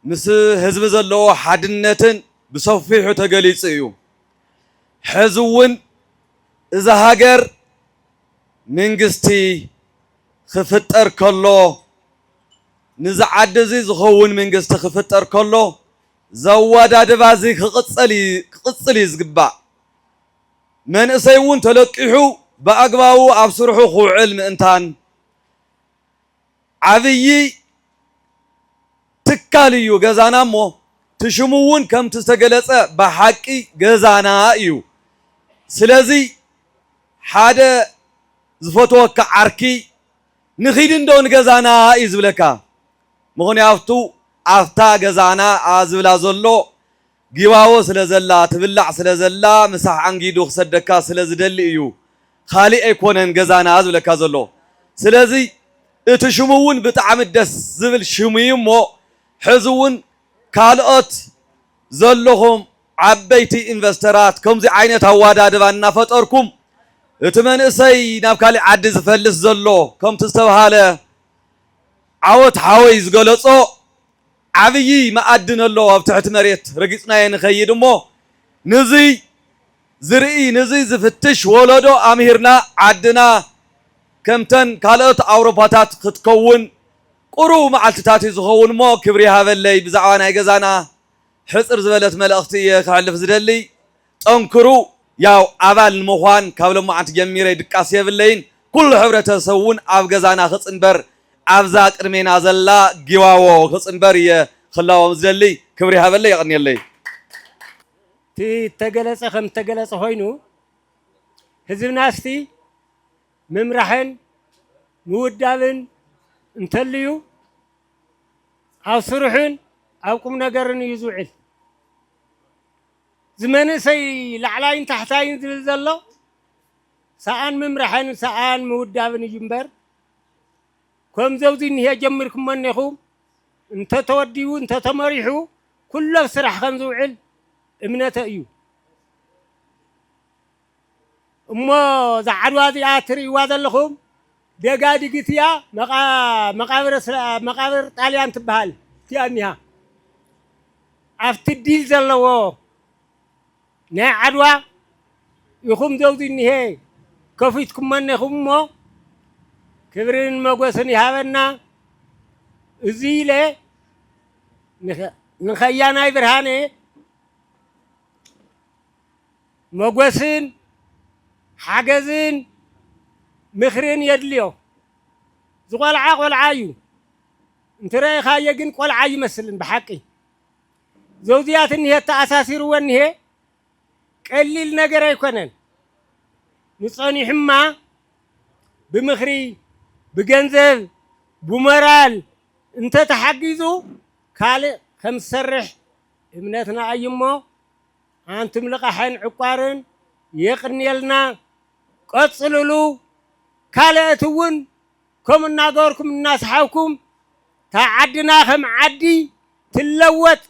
K: ምስ ህዝቢ ዘለዎ ሓድነትን ብሰፊሑ ተገሊጹ እዩ ሕዚ እውን እዚ ሃገር መንግስቲ ክፍጠር ከሎ ንዚ ዓዲ እዚ ዝኸውን መንግስቲ ክፍጠር ከሎ ዘወዳድባ እዚ ክቅፅል እዩ ዝግባእ መንእሰይ እውን ተለቂሑ ብኣግባቡ ኣብ ስርሑ ክውዕል ምእንታን ዓብይ ትካል እዩ ገዛና እሞ ትሽሙ እውን ከምቲ ዝተገለጸ ብሓቂ ገዛና እዩ ስለዚ ሓደ ዝፈትወካ ዓርኪ ንኺድ እንደውን ገዛና እዩ ዝብለካ ምክንያቱ ኣፍታ ገዛና ዝብላ ዘሎ ጊባዎ ስለ ዘላ ትብላዕ ስለ ዘላ ምሳሕ አንጊዱ ክሰደካ ስለ ዝደሊ እዩ ካሊእ ኣይኮነን ገዛና ዝብለካ ዘሎ ስለዚ እቲ ሽሙ እውን ብጣዕሚ ደስ ዝብል ሽሙ እዩ እሞ ሕዚ እውን ካልኦት ዘለኹም ዓበይቲ ኢንቨስተራት ከምዚ ዓይነት ኣዋዳድባ እናፈጠርኩም እቲ መንእሰይ ናብ ካሊእ ዓዲ ዝፈልስ ዘሎ ከምቲ ዝተባሃለ ዓወት ሓወይ ዝገለጾ ዓብይ ማዕድን ኣሎ ኣብ ትሕቲ መሬት ረጊፅናየ ንኸይድ እሞ ንዚ ዝርኢ ንዚ ዝፍትሽ ወለዶ ኣምሂርና ዓድና ከምተን ካልኦት ኣውሮፓታት ክትከውን ቁሩብ መዓልትታት እዩ ዝኸውን እሞ ክብሪ ሃበለይ ብዛዕባ ናይ ገዛና ሕፅር ዝበለት መልእኽቲ እየ ክሕልፍ ዝደሊ ጠንክሩ ያው ኣባል ንምዃን ካብ ሎማዓንቲ ጀሚረ ድቃስ የብለይን ኩሉ ሕብረተሰብ እውን ኣብ ገዛና ክፅንበር ኣብዛ ቅድሜና ዘላ ጊዋዎ ክፅንበር እየ ክላዎም ዝደሊ ክብሪ ሃበለይ ይቕኒየለይ
M: እቲ ተገለጸ ከም ተገለጸ ኮይኑ ህዝብና እስቲ ምምራሕን ምውዳብን እንተልዩ ኣብ ስሩሕን ኣብ ቁም ነገርን እዩ ዝውዕል ዝመንእሰይ ላዕላይን ታሕታይን ዝብል ዘሎ ሰኣን ምምራሕን ሰኣን ምውዳብን እዩ እምበር ከም ዘውዚ እንሄ ጀሚርኩሞ እኒኹም انت توديو انت تمريحو كله سرح خمزو عل امنته ايو اما زعروا ذي اتري وادلخم دغادي قتيا مقابر طاليان تبهال تيانيها افتديل زلو نا عدوا يخم زوزي نهي كفيتكم منكم مو كبرين مغوسن يهابنا ازيله نخيانا برهانه مغوسن حاجزن مخرين يدليو زغال عاقل عايو انت راي خايه جن قول عاي يمثلن بحقي زوجيات ان هي تاساسير ون هي قليل ነገር አይኮነን ንጾኒሕማ بمخري بجنزب بمرال انت تحجزو كالي خمس سرح ابنتنا ايمو انتم لقحن عقارن يقنيلنا قصللو كالاتون كم ناغوركم الناس حاوكم تعدنا خم عدي تلوت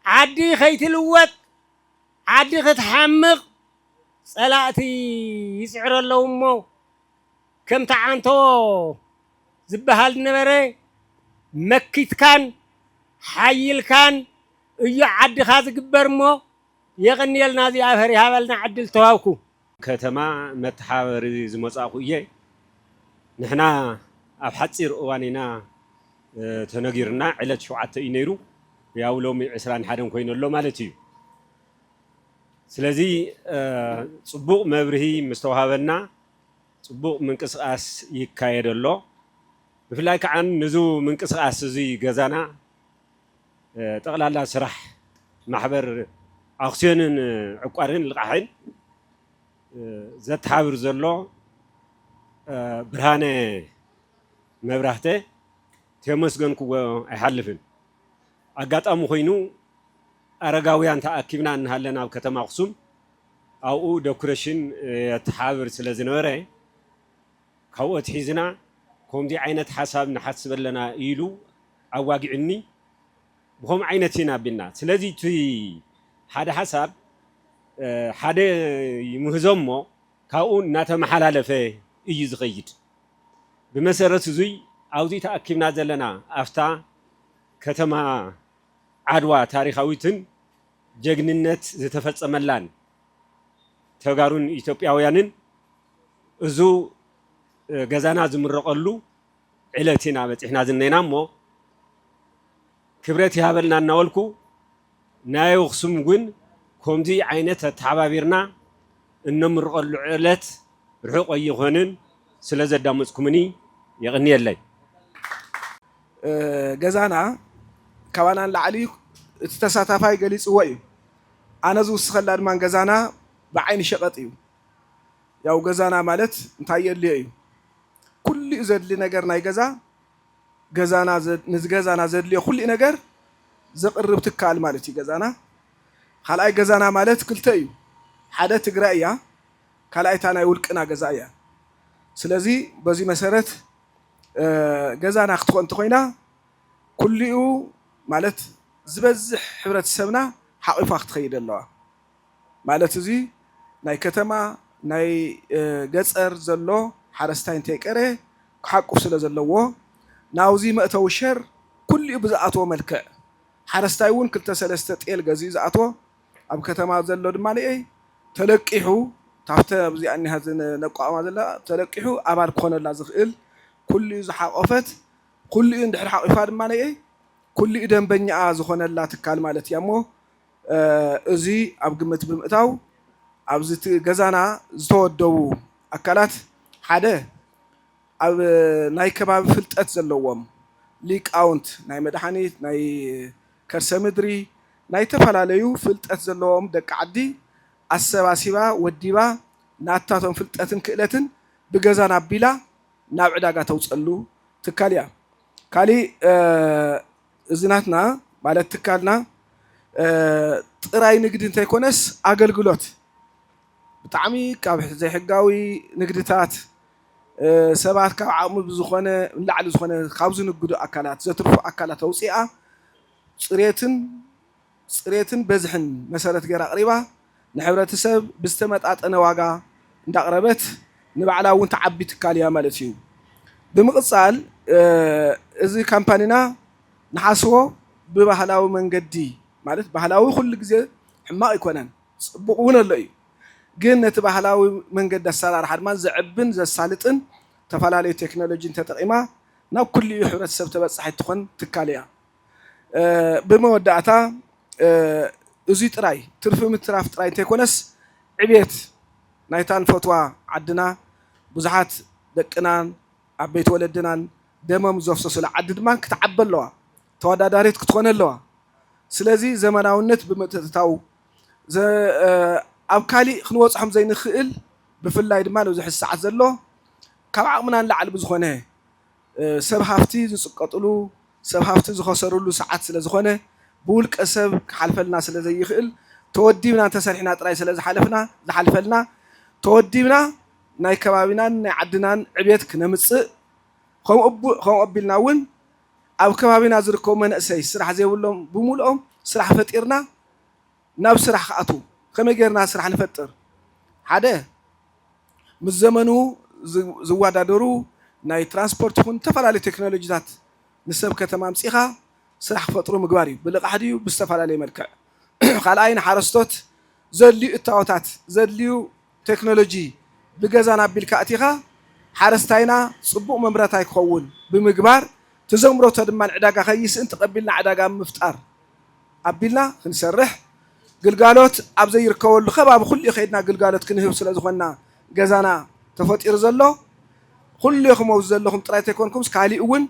M: عدي خيتلوت عدي ختحمق صلاتي يسعر اللومو كم تعنتو زبهال نبره مكيت كان حيل كان يعد خاز قبرمو يغني لنا زي افري هابلنا عدل تواوكو
N: كتما متحاور زمصاقو يه نحنا اب حصير اوانينا تنغيرنا علت شوعته ينيرو ያው ሎሚ 21 ኮይነሎ ማለት እዩ ስለዚ ጽቡቕ መብርሂ ምስተዋሃበና ጽቡቕ ምንቅስቃስ ይካየደሎ ብፍላይ ከዓ ንዙ ምንቅስቃስ እዚ ገዛና ጠቅላላ ስራሕ ማሕበር አክሲዮንን ዕቋርን ልቃሕን ዘተሓብር ዘሎ ብርሃነ መብራህተ ተመስገንኩዎ አይሐልፍን አጋጣሙ ኮይኑ አረጋውያን ተአኪብና እንሃለና ኣብ ከተማ አክሱም አው ዶኩሬሽን የተሓብር ስለዝነበረ ካብኦት ሒዝና ከምዚ ዓይነት ሓሳብ ንሓስበለና ኢሉ ኣዋጊዕኒ ብከም ዓይነት ኢና ቢልና ስለዚ እቲ ሓደ ሓሳብ ሓደ ይምህዞሞ ካብኡ እናተመሓላለፈ እዩ ዝኸይድ ብመሰረት እዙይ ኣብዚ ተኣኪብና ዘለና ኣፍታ ከተማ ዓድዋ ታሪኻዊትን ጀግንነት ዝተፈጸመላን ተጋሩን ኢትዮጵያውያንን እዙ ገዛና ዝምረቀሉ ዕለትና በፂሕና ዝነና እሞ ክብረት ይሃበልና እናወልኩ ናይ ኣክሱም ግን ከምዚ ዓይነት ተሓባቢርና እንምርቀሉ ዕለት ርሑቕ ይኾንን ስለ ዘዳመፅኩምኒ ይቕኒየለይ
O: ገዛና ካባናን ላዕሊ እቲ ተሳታፋይ ገሊፅዎ እዩ ኣነ ዝውስኸላ ድማ ገዛና ብዓይኒ ሸቐጥ እዩ ያው ገዛና ማለት እንታይ የድልዮ እዩ ኩሉ ዘድሊ ነገር ናይ ገዛ ገዛና ንዝገዛና ዘድልዮ ኩሉ ነገር ዘቕርብ ትካል ማለት እዩ ገዛና ካልኣይ ገዛና ማለት ክልተ እዩ ሓደ ትግራይ እያ ካልኣይታ ናይ ውልቅና ገዛ እያ ስለዚ በዚ መሰረት ገዛና ክትኮን እንተኮይና ኩሉኡ ማለት ዝበዝሕ ሕብረተሰብና ሓቂፋ ክትኸይድ ኣለዋ ማለት እዚ ናይ ከተማ ናይ ገፀር ዘሎ ሓረስታይ እንተይቀረ ክሓቁፍ ስለ ዘለዎ ናውዚ መእተዊ ሸር ኩሉኡ ብዝኣትዎ መልክዕ ሓረስታይ እውን 2-3 ጤል ገዚኡ ዝኣትዎ ኣብ ከተማ ዘሎ ድማ ተለቂሑ ታፍተ ኣብዚኣ እኒሃ ነቋማ ዘላ ተለቂሑ ኣባል ክኾነላ ዝኽእል ኩሉኡ ዝሓቆፈት ኩሉኡ እንድሕር ሓቂፋ ድማ ኩሉኡ ደንበኛኣ ዝኾነላ ትካል ማለት እያ እሞ እዚ ኣብ ግምት ብምእታው ኣብዚ ገዛና ዝተወደቡ ኣካላት ሓደ ኣብ ናይ ከባቢ ፍልጠት ዘለዎም ሊቃውንት ናይ መድሓኒት ናይ ከርሰ ምድሪ ናይ ተፈላለዩ ፍልጠት ዘለዎም ደቂ ዓዲ ኣሰባሲባ ወዲባ ናታቶም ፍልጠትን ክእለትን ብገዛና ኣቢላ ናብ ዕዳጋ ተውፀሉ ትካል እያ ካሊእ እዝናትና ማለት ትካልና ጥራይ ንግዲ እንተይኮነስ ኣገልግሎት ብጣዕሚ ካብ ዘይሕጋዊ ንግድታት ሰባት ካብ ዓቕሚ ብዝኾነ ላዕሊ ዝኾነ ካብ ዝንግዱ ኣካላት ዘትርፉ ኣካላት ኣውፂኣ ፅሬትን በዝሕን መሰረት ገይራ ኣቕሪባ ንሕብረተሰብ ብዝተመጣጠነ ዋጋ እንዳቕረበት ንባዕላ እውን ተዓቢ ትካል እያ ማለት እዩ። ብምቕፃል እዚ ካምፓኒና ንሓስቦ ብባህላዊ መንገዲ ማለት ባህላዊ ኩሉ ግዜ ሕማቕ ኣይኮነን ፅቡቕ እውን ኣሎ እዩ። ግን ነቲ ባህላዊ መንገዲ ኣሰራርሓ ድማ ዘዕብን ዘሳልጥን ተፈላለዩ ቴክኖሎጂን ተጠቂማ ናብ ኩሉ ሕብረተሰብ ተበፃሒት ትኾን ትካል እያ። ብመወዳእታ እዙይ ጥራይ ትርፊ ምትራፍ ጥራይ እንተይኮነስ ዕብየት ናይታን ፈትዋ ዓድና ብዙሓት ደቅናን ዓበይቲ ወለድናን ደሞም ዘፍሰሱላ ዓዲ ድማ ክትዓቢ ኣለዋ ተወዳዳሪት ክትኮን ኣለዋ። ስለዚ ዘመናውነት ብምትእትታው ኣብ ካሊእ ክንወፅሖም ዘይንኽእል ብፍላይ ድማ ኣብዚ ሕዚ ሰዓት ዘሎ ካብ ዓቕምና ንላዕሊ ብዝኾነ ሰብ ሃፍቲ ዝፅቀጥሉ ሰብ ሃፍቲ ዝኸሰርሉ ሰዓት ስለ ዝኾነ ብውልቀ ሰብ ክሓልፈልና ስለ ዘይኽእል ተወዲብና እንተሰሪሕና ጥራይ ስለ ዝሓልፈልና ተወዲብና ናይ ከባቢናን ናይ ዓድናን ዕብየት ክነምፅእ ከምኡ ኣቢልና እውን ኣብ ከባቢና ዝርከቡ መናእሰይ ስራሕ ዘይብሎም ብምልኦም ስራሕ ፈጢርና ናብ ስራሕ ክኣቱ ከመይ ጌርና ስራሕ ንፈጥር ሓደ ምስ ዘመኑ ዝወዳደሩ ናይ ትራንስፖርት ይኹን ዝተፈላለዩ ቴክኖሎጂታት ንሰብ ከተማ ምፂኻ ስራሕ ክፈጥሩ ምግባር እዩ ብልቃሕ ድዩ ብዝተፈላለየ መልክዕ ካልኣይ ንሓረስቶት ዘድልዩ እታወታት ዘድልዩ ቴክኖሎጂ ብገዛና ኣቢልካ እቲኻ ሓረስታይና ፅቡቕ መምረታይ ክኸውን ብምግባር ተዘምሮቶ ድማ ንዕዳጋ ከይስእን ተቐቢልና ዕዳጋ ምፍጣር ኣቢልና ክንሰርሕ ግልጋሎት ኣብ ዘይርከበሉ ከባቢ ኩሉ ከይድና ግልጋሎት ክንህብ ስለ ዝኾንና ገዛና ተፈጢሩ ዘሎ ኩሉ ይኹም ዘለኹም ጥራይ ተይኮንኩም ካሊእ እውን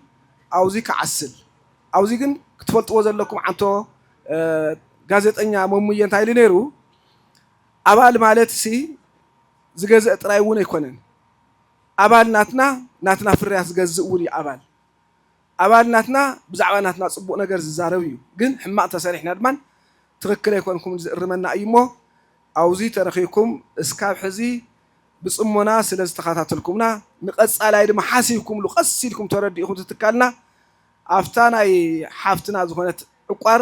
O: ኣብዚ ክዓስል ኣብዚ ግን ክትፈልጥዎ ዘለኩም ዓንቶ ጋዜጠኛ መሙየ እንታይ ኢሉ ነይሩ ኣባል ማለት ሲ ዝገዝእ ጥራይ እውን ኣይኮነን ኣባል ናትና ፍርያት ዝገዝእ እውን እዩ ኣባል ናትና ብዛዕባ ናትና ፅቡቕ ነገር ዝዛረብ እዩ ግን ሕማቕ ተሰሪሕና ድማ ትክክል ኣይኮንኩም ዝእርመና እዩ እሞ ኣብዚ ተረኺብኩም እስካብ ሕዚ ብፅሞና ስለ ዝተኸታተልኩምና ንቐፃላይ ድማ ሓሲብኩምሉ ቀስ ኢልኩም ተረዲእኹም ትትካልና ኣፍታ ናይ ሓፍትና ዝኾነት ዕቋር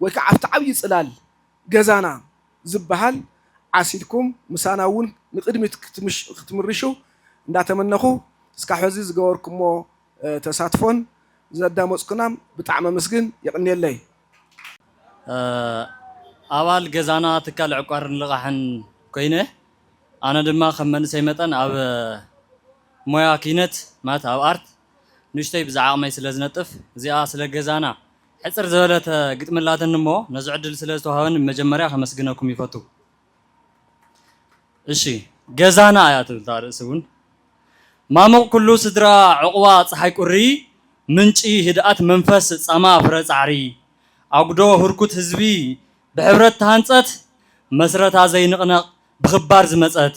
O: ወይ ከዓ ኣብቲ ዓብዪ ፅላል ገዛና ዝበሃል ዓሲልኩም ምሳና እውን ንቅድሚት ክትምርሹ እንዳተመነኹ እስካብ ሕዚ ዝገበርኩሞ ተሳትፎን ዘዳመፅኩና ብጣዕሚ መስግን ይቕኒየለይ።
E: ኣባል ገዛና ትካል ዕቋርን ልቓሕን ኮይነ ኣነ ድማ ከም መንእሰይ መጠን ኣብ ሞያ ኪነት ማለት ኣብ ኣርት ንእሽተይ ብዛዕቕመይ ስለ ዝነጥፍ እዚኣ ስለ ገዛና ሕፅር ዝበለተ ግጥምላትን እሞ ነዚ ዕድል ስለ ዝተዋሃበን መጀመርያ ከመስግነኩም ይፈቱ። እሺ ገዛና እያ ትብል ርእሲ እውን ማሙቕ ኩሉ ስድራ ዕቑባ ፀሓይ ቁሪ ምንጪ ህድኣት መንፈስ ፃማ ፍረ ፃዕሪ ኣጉዶ ህርኩት ህዝቢ ብሕብረት ተሃንፀት መስረታ ዘይንቕነቕ ብኽባር ዝመፀት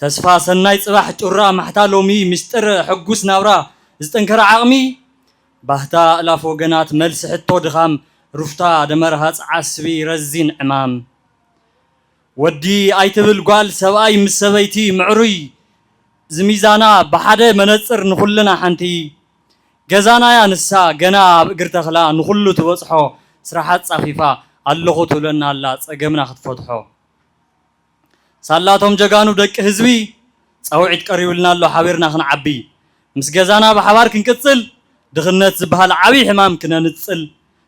E: ተስፋ ሰናይ ፅባሕ ጩራ ማሕታ ሎሚ ምስጢር ሕጉስ ናብራ ዝጠንከረ ዓቕሚ ባህታ እላፍ ወገናት መልሲ ሕቶ ድኻም ሩፍታ ደመርሃ ዓስቢ ረዚን ዕማም ወዲ ኣይትብል ጓል ሰብኣይ ምስ ሰበይቲ ምዕሩይ ዝሚዛና ብሓደ መነፅር ንኹልና ሓንቲ ገዛና ያ ንሳ ገና ኣብ እግሪ ተኽላ ንኹሉ ትበፅሖ ስራሓት ፃፊፋ ኣለኹ ትብለና ኣላ ፀገምና ክትፈትሖ ሳላቶም ጀጋኑ ደቂ ህዝቢ ፀውዒት ቀሪቡልና ኣሎ ሓቢርና ክንዓቢ ምስ ገዛና ብሓባር ክንቅፅል ድኽነት ዝበሃል ዓብይ ሕማም ክነንፅል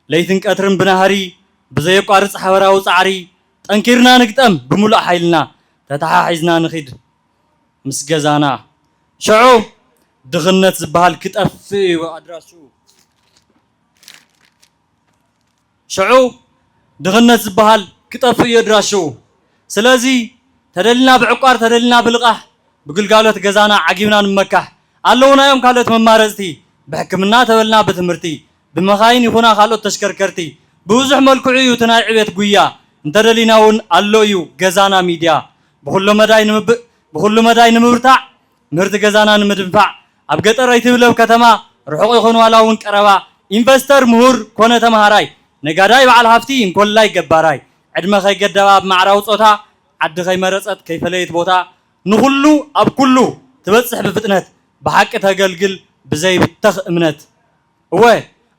E: ለይትን ቀትርን ብናህሪ ብዘየቋርፅ ሓበራዊ ፃዕሪ ጠንኪርና ንግጠም ብምሉእ ሓይልና ተተሓሒዝና ንኺድ ምስ ገዛና ሽዑ ድኽነት ዝበሃል ክጠፍእ እዩ ኣድራሹ ሽዑ ድኽነት ዝበሃል ክጠፍእ እዩ ኣድራሹ ስለዚ ተደሊና ብዕቋር ተደሊና ብልቓሕ ብግልጋሎት ገዛና ዓጊብና ንመካሕ ኣለውና እዮም ካልኦት መማረፅቲ ብሕክምና ተበልና ብትምህርቲ ብመኻይን ይኹና ካልኦት ተሽከርከርቲ ብብዙሕ መልክዑ እዩ እቲ ናይ ዕብየት ጉያ እንተደሊና እውን ኣሎ እዩ ገዛና ሚድያ ብኩሉ መዳይ ንምብርታዕ ምህርቲ ገዛና ንምድንፋዕ ኣብ ገጠር ኣይትብለብ ከተማ ርሑቕ ይኹን ዋላ እውን ቀረባ ኢንቨስተር ምሁር ኮነ ተምሃራይ ነጋዳይ በዓል ሃፍቲ እንኮላይ ገባራይ ዕድመ ከይገደባ ብማዕራዊ ፆታ ዓዲ ከይመረፀት ከይፈለየት ቦታ ንኩሉ ኣብ ኩሉ ትበፅሕ ብፍጥነት
D: بحق تقلقل بزي بتخ امنت هو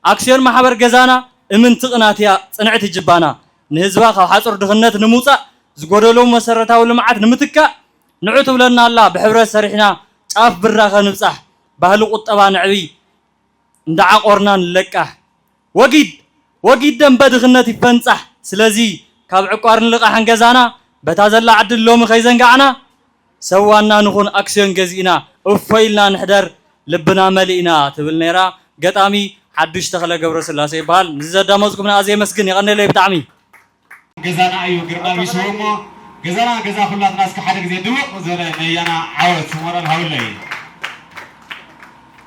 D: اكسيون محبر جزانا امن تقناتيا صنعت جبانا نهزبا خو حصر دخنت نموصا زغودلو مسرتاو لمعات نمتكا نعوت بلنا الله بحبره سريحنا صاف برا خنبصح ባህሊ ቁጠባ ንዕቢ እንዳዓቆርና ንለቃህ ወጊድ ደም በድኽነት ይፈንጻሕ ስለዚ ካብ ዕቋር ንልቃሕን ገዛና በታ ዘላ ዓድል ሎሚ ከይዘንጋዕና ሰዋና ንኹን ኣክስዮን ገዚእና እፎይልና ንሕደር ልብና መሊእና ትብል ነይራ ገጣሚ ሓዱሽ ተኽለ ገብረ ስላሴ ይበሃል ንዘዳመፅኩም ኣዝየ መስግን ይቐነለይ ብጣዕሚ
P: ገዛና እዩ ግርማ ቢስዎ ገዛና ገዛ ኩላትና እስከ ሓደ ግዜ ድውቕ ዝበለ ነያና ዓወት ሞራል ሃውለይ